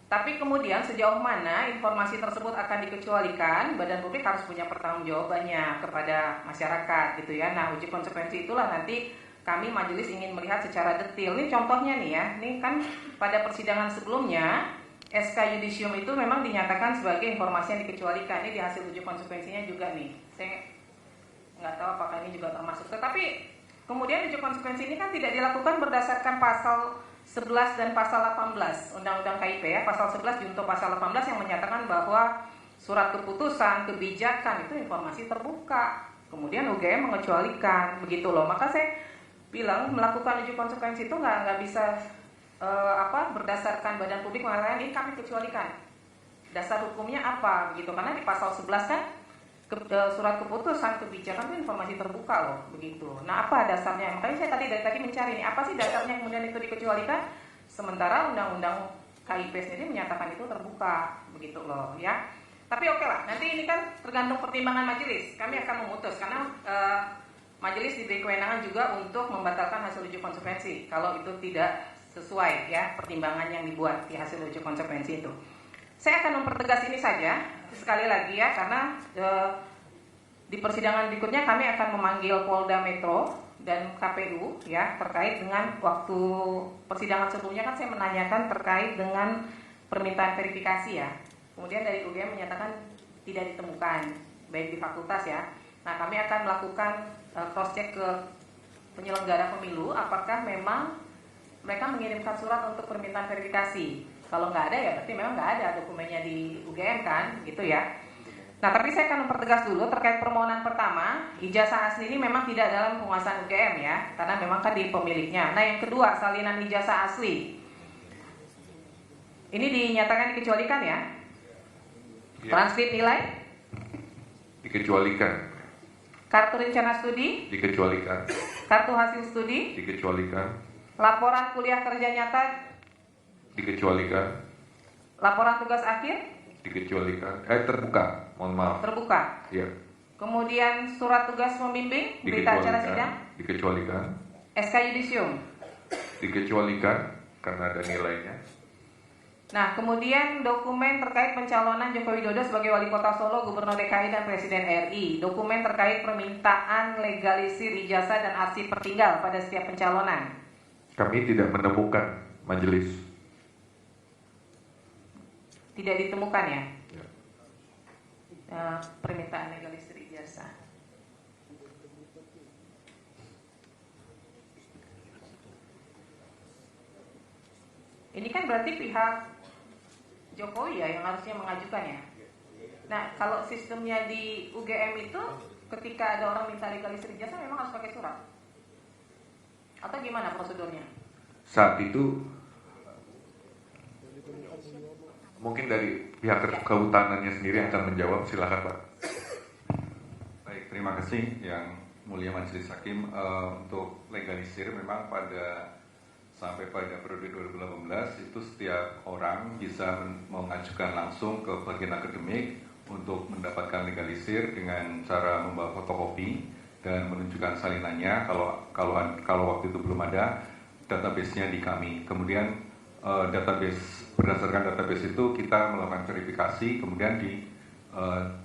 G: Tapi kemudian sejauh mana informasi tersebut akan dikecualikan, badan publik harus punya pertanggungjawabannya kepada masyarakat gitu ya. Nah uji konsekuensi itulah nanti kami majelis ingin melihat secara detail. Ini contohnya nih ya, ini kan pada persidangan sebelumnya SK Yudisium itu memang dinyatakan sebagai informasi yang dikecualikan. Ini di hasil uji konsekuensinya juga nih. Saya nggak tahu apakah ini juga termasuk. Tetapi kemudian uji konsekuensi ini kan tidak dilakukan berdasarkan pasal 11 dan pasal 18 Undang-Undang KIP ya. Pasal 11 junto pasal 18 yang menyatakan bahwa surat keputusan, kebijakan itu informasi terbuka. Kemudian UGM mengecualikan begitu loh. Maka saya bilang melakukan uji konsekuensi itu nggak bisa berdasarkan badan publik mengatakan ini kami kecualikan. Dasar hukumnya apa begitu? Karena di pasal 11 kan surat keputusan kebijakan itu informasi terbuka loh begitu. Nah apa dasarnya? Makanya saya dari tadi mencari nih apa sih dasarnya kemudian itu dikecualikan, sementara undang-undang KIP sendiri menyatakan itu terbuka begitu loh ya. Tapi oke lah, nanti ini kan tergantung pertimbangan majelis. Kami akan memutus karena majelis diberi kewenangan juga untuk membatalkan hasil uji konsekuensi kalau itu tidak sesuai ya pertimbangan yang dibuat di hasil uji konsekuensi itu. Saya akan mempertegas ini saja sekali lagi ya, karena di persidangan berikutnya kami akan memanggil Polda Metro dan KPU ya terkait dengan waktu persidangan sebelumnya kan saya menanyakan terkait dengan permintaan verifikasi ya. Kemudian dari UGM menyatakan tidak ditemukan baik di fakultas ya. Nah kami akan melakukan cross check ke penyelenggara pemilu apakah memang mereka mengirimkan surat untuk permintaan verifikasi. Kalau nggak ada ya berarti memang nggak ada dokumennya di UGM kan, gitu ya. Nah tapi saya akan mempertegas dulu terkait permohonan pertama, ijazah asli ini memang tidak dalam penguasaan UGM ya, karena memang kan di pemiliknya. Nah yang kedua, salinan ijazah asli, ini dinyatakan dikecualikan ya. Transkrip nilai
H: dikecualikan.
G: Kartu rencana studi
H: Dikecualikan.
G: Kartu hasil studi
H: Dikecualikan.
G: Laporan kuliah kerja nyata
H: Dikecualikan.
G: Laporan tugas akhir
H: Dikecualikan. Terbuka. Mohon maaf.
G: terbuka.
H: Ya.
G: Kemudian surat tugas membimbing berita acara sidang
H: Dikecualikan.
G: SK Yudisium
H: Dikecualikan karena ada nilainya.
G: Nah, kemudian dokumen terkait pencalonan Joko Widodo sebagai Wali Kota Solo, Gubernur DKI dan Presiden RI. Dokumen terkait permintaan legalisir ijazah dan arsip pertinggal pada setiap pencalonan.
H: Kami tidak menemukan majelis.
G: Tidak ditemukan ya?
H: Ya.
G: Permintaan legalisir ijazah. Ini kan berarti pihak Jokowi ya yang harusnya mengajukan ya. Nah kalau sistemnya di UGM itu ketika ada orang minta legalisir ijazah memang harus pakai surat atau gimana prosedurnya?
H: Saat itu mungkin dari pihak kehutanannya sendiri akan menjawab, silakan Pak.
L: Baik, terima kasih. Yang
H: mulia Majelis Hakim, untuk legalisir memang sampai pada periode 2018 itu setiap orang bisa mengajukan langsung ke bagian akademik untuk mendapatkan legalisir dengan cara membawa fotokopi dan menunjukkan salinannya. Kalau waktu itu belum ada, database-nya di kami. Kemudian berdasarkan database itu kita melakukan verifikasi, kemudian di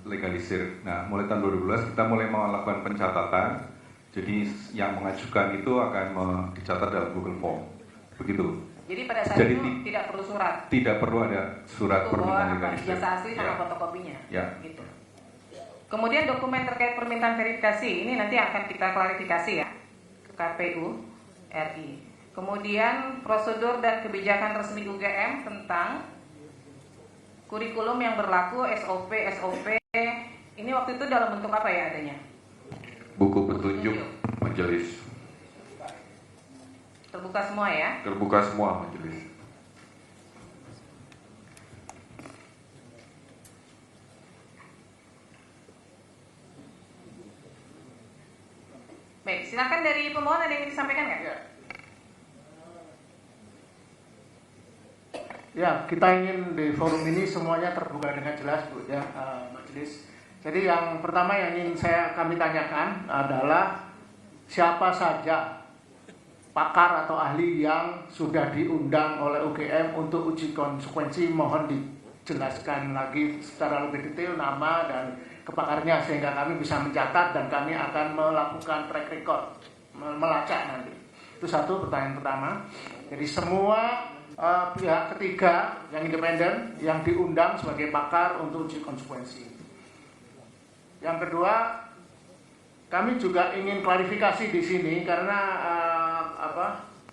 H: legalisir. Nah, mulai tahun 2012 kita mulai melakukan pencatatan. Jadi yang mengajukan itu akan dicatat dalam Google Form. Begitu.
G: Jadi pada saat itu tidak perlu surat.
H: Tidak perlu ada surat permintaan legalisir.
G: Ijazah asli sama fotokopinya.
H: Ya.
G: Gitu. Kemudian dokumen terkait permintaan verifikasi ini nanti akan kita klarifikasi ya ke KPU RI. Kemudian prosedur dan kebijakan resmi UGM tentang kurikulum yang berlaku, SOP ini waktu itu dalam bentuk apa ya adanya?
H: Buku petunjuk majelis.
G: Terbuka semua ya?
H: Terbuka semua majelis.
G: Baik, silakan dari pemohon ada yang ingin disampaikan nggak?
D: Ya, kita ingin di forum ini semuanya terbuka dengan jelas, Bu, ya, majelis. Jadi yang pertama yang ingin kami tanyakan adalah siapa saja pakar atau ahli yang sudah diundang oleh UGM untuk uji konsekuensi. Mohon dijelaskan lagi secara lebih detail nama dan kepakarnya sehingga kami bisa mencatat dan kami akan melakukan track record, melacak nanti. Itu satu pertanyaan pertama. Jadi semua pihak ketiga yang independen yang diundang sebagai pakar untuk uji konsekuensi. Yang kedua, kami juga ingin klarifikasi di sini karena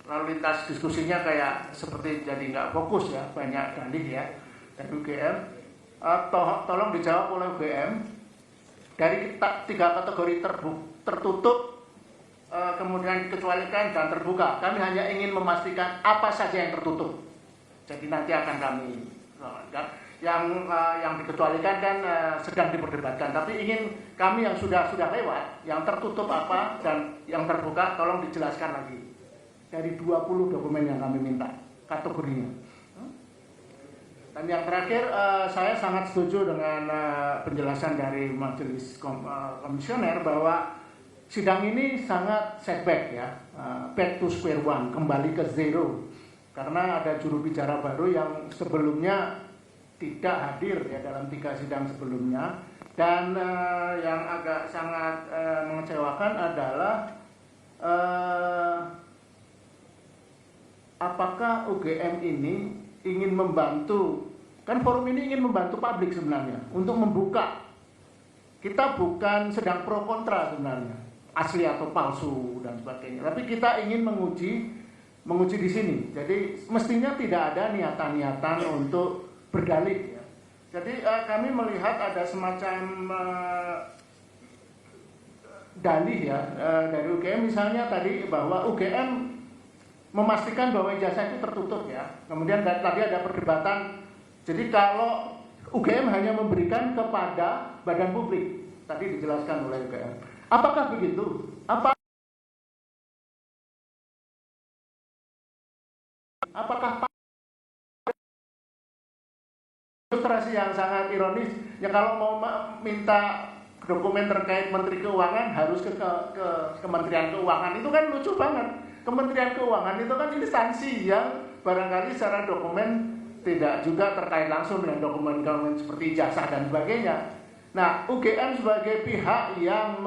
D: lalu lintas diskusinya kayak seperti jadi nggak fokus ya, banyak dalih ya dari UGM. Tolong dijawab oleh UGM dari 3 kategori tertutup, kemudian dikecualikan dan terbuka. Kami hanya ingin memastikan apa saja yang tertutup. Jadi nanti akan kami yang dikecualikan kan sedang diperdebatkan. Tapi ingin kami yang sudah lewat, yang tertutup apa dan yang terbuka tolong dijelaskan lagi. Dari 20 dokumen yang kami minta kategorinya. Dan yang terakhir, saya sangat setuju dengan penjelasan dari majelis komisioner bahwa sidang ini sangat setback ya, back to square one, kembali ke zero. Karena ada juru bicara baru yang sebelumnya tidak hadir ya dalam 3 sidang sebelumnya. Dan yang agak sangat mengecewakan adalah apakah UGM ini ingin membantu, kan forum ini ingin membantu publik sebenarnya untuk membuka. Kita bukan sedang pro kontra sebenarnya, asli atau palsu dan sebagainya. Tapi kita ingin menguji di sini. Jadi mestinya tidak ada niatan-niatan untuk berdalih. Ya. Jadi kami melihat ada semacam dalih ya dari UGM misalnya tadi bahwa UGM memastikan bahwa ijazah itu tertutup ya. Kemudian tadi ada perdebatan. Jadi kalau UGM hanya memberikan kepada badan publik, tadi dijelaskan oleh UGM. Apakah begitu? Apakah ilustrasi yang sangat ironis ya, kalau mau minta dokumen terkait Menteri Keuangan harus ke Kementerian Keuangan, itu kan lucu banget. Kementerian Keuangan itu kan instansi yang barangkali secara dokumen tidak juga terkait langsung dengan dokumen-dokumen seperti ijazah dan sebagainya. Nah, UGM sebagai pihak yang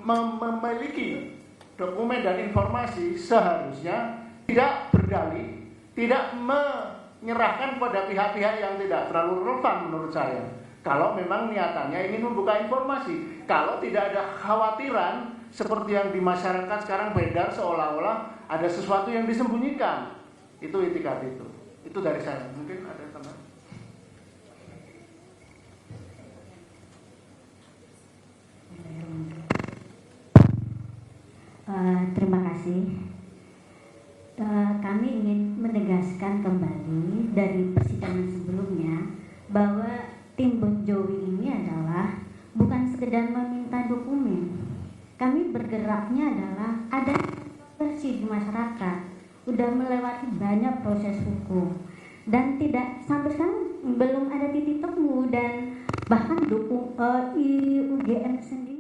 D: memiliki dokumen dan informasi seharusnya tidak berdalih, tidak menyerahkan pada pihak-pihak yang tidak terlalu relevan menurut saya. Kalau memang niatannya ingin membuka informasi, kalau tidak ada khawatiran seperti yang di masyarakat sekarang beredar seolah-olah ada sesuatu yang disembunyikan. Itu itikat itu. Itu dari saya. Mungkin ada tambahan.
L: Terima kasih. Kami ingin menegaskan kembali dari persidangan sebelumnya bahwa tim Bon Jovi ini adalah bukan sekedar meminta dokumen. Kami bergerak bergeraknya adalah ada versi di masyarakat, udah melewati banyak proses hukum dan tidak sampai sekarang belum ada titik temu, dan bahkan UGM sendiri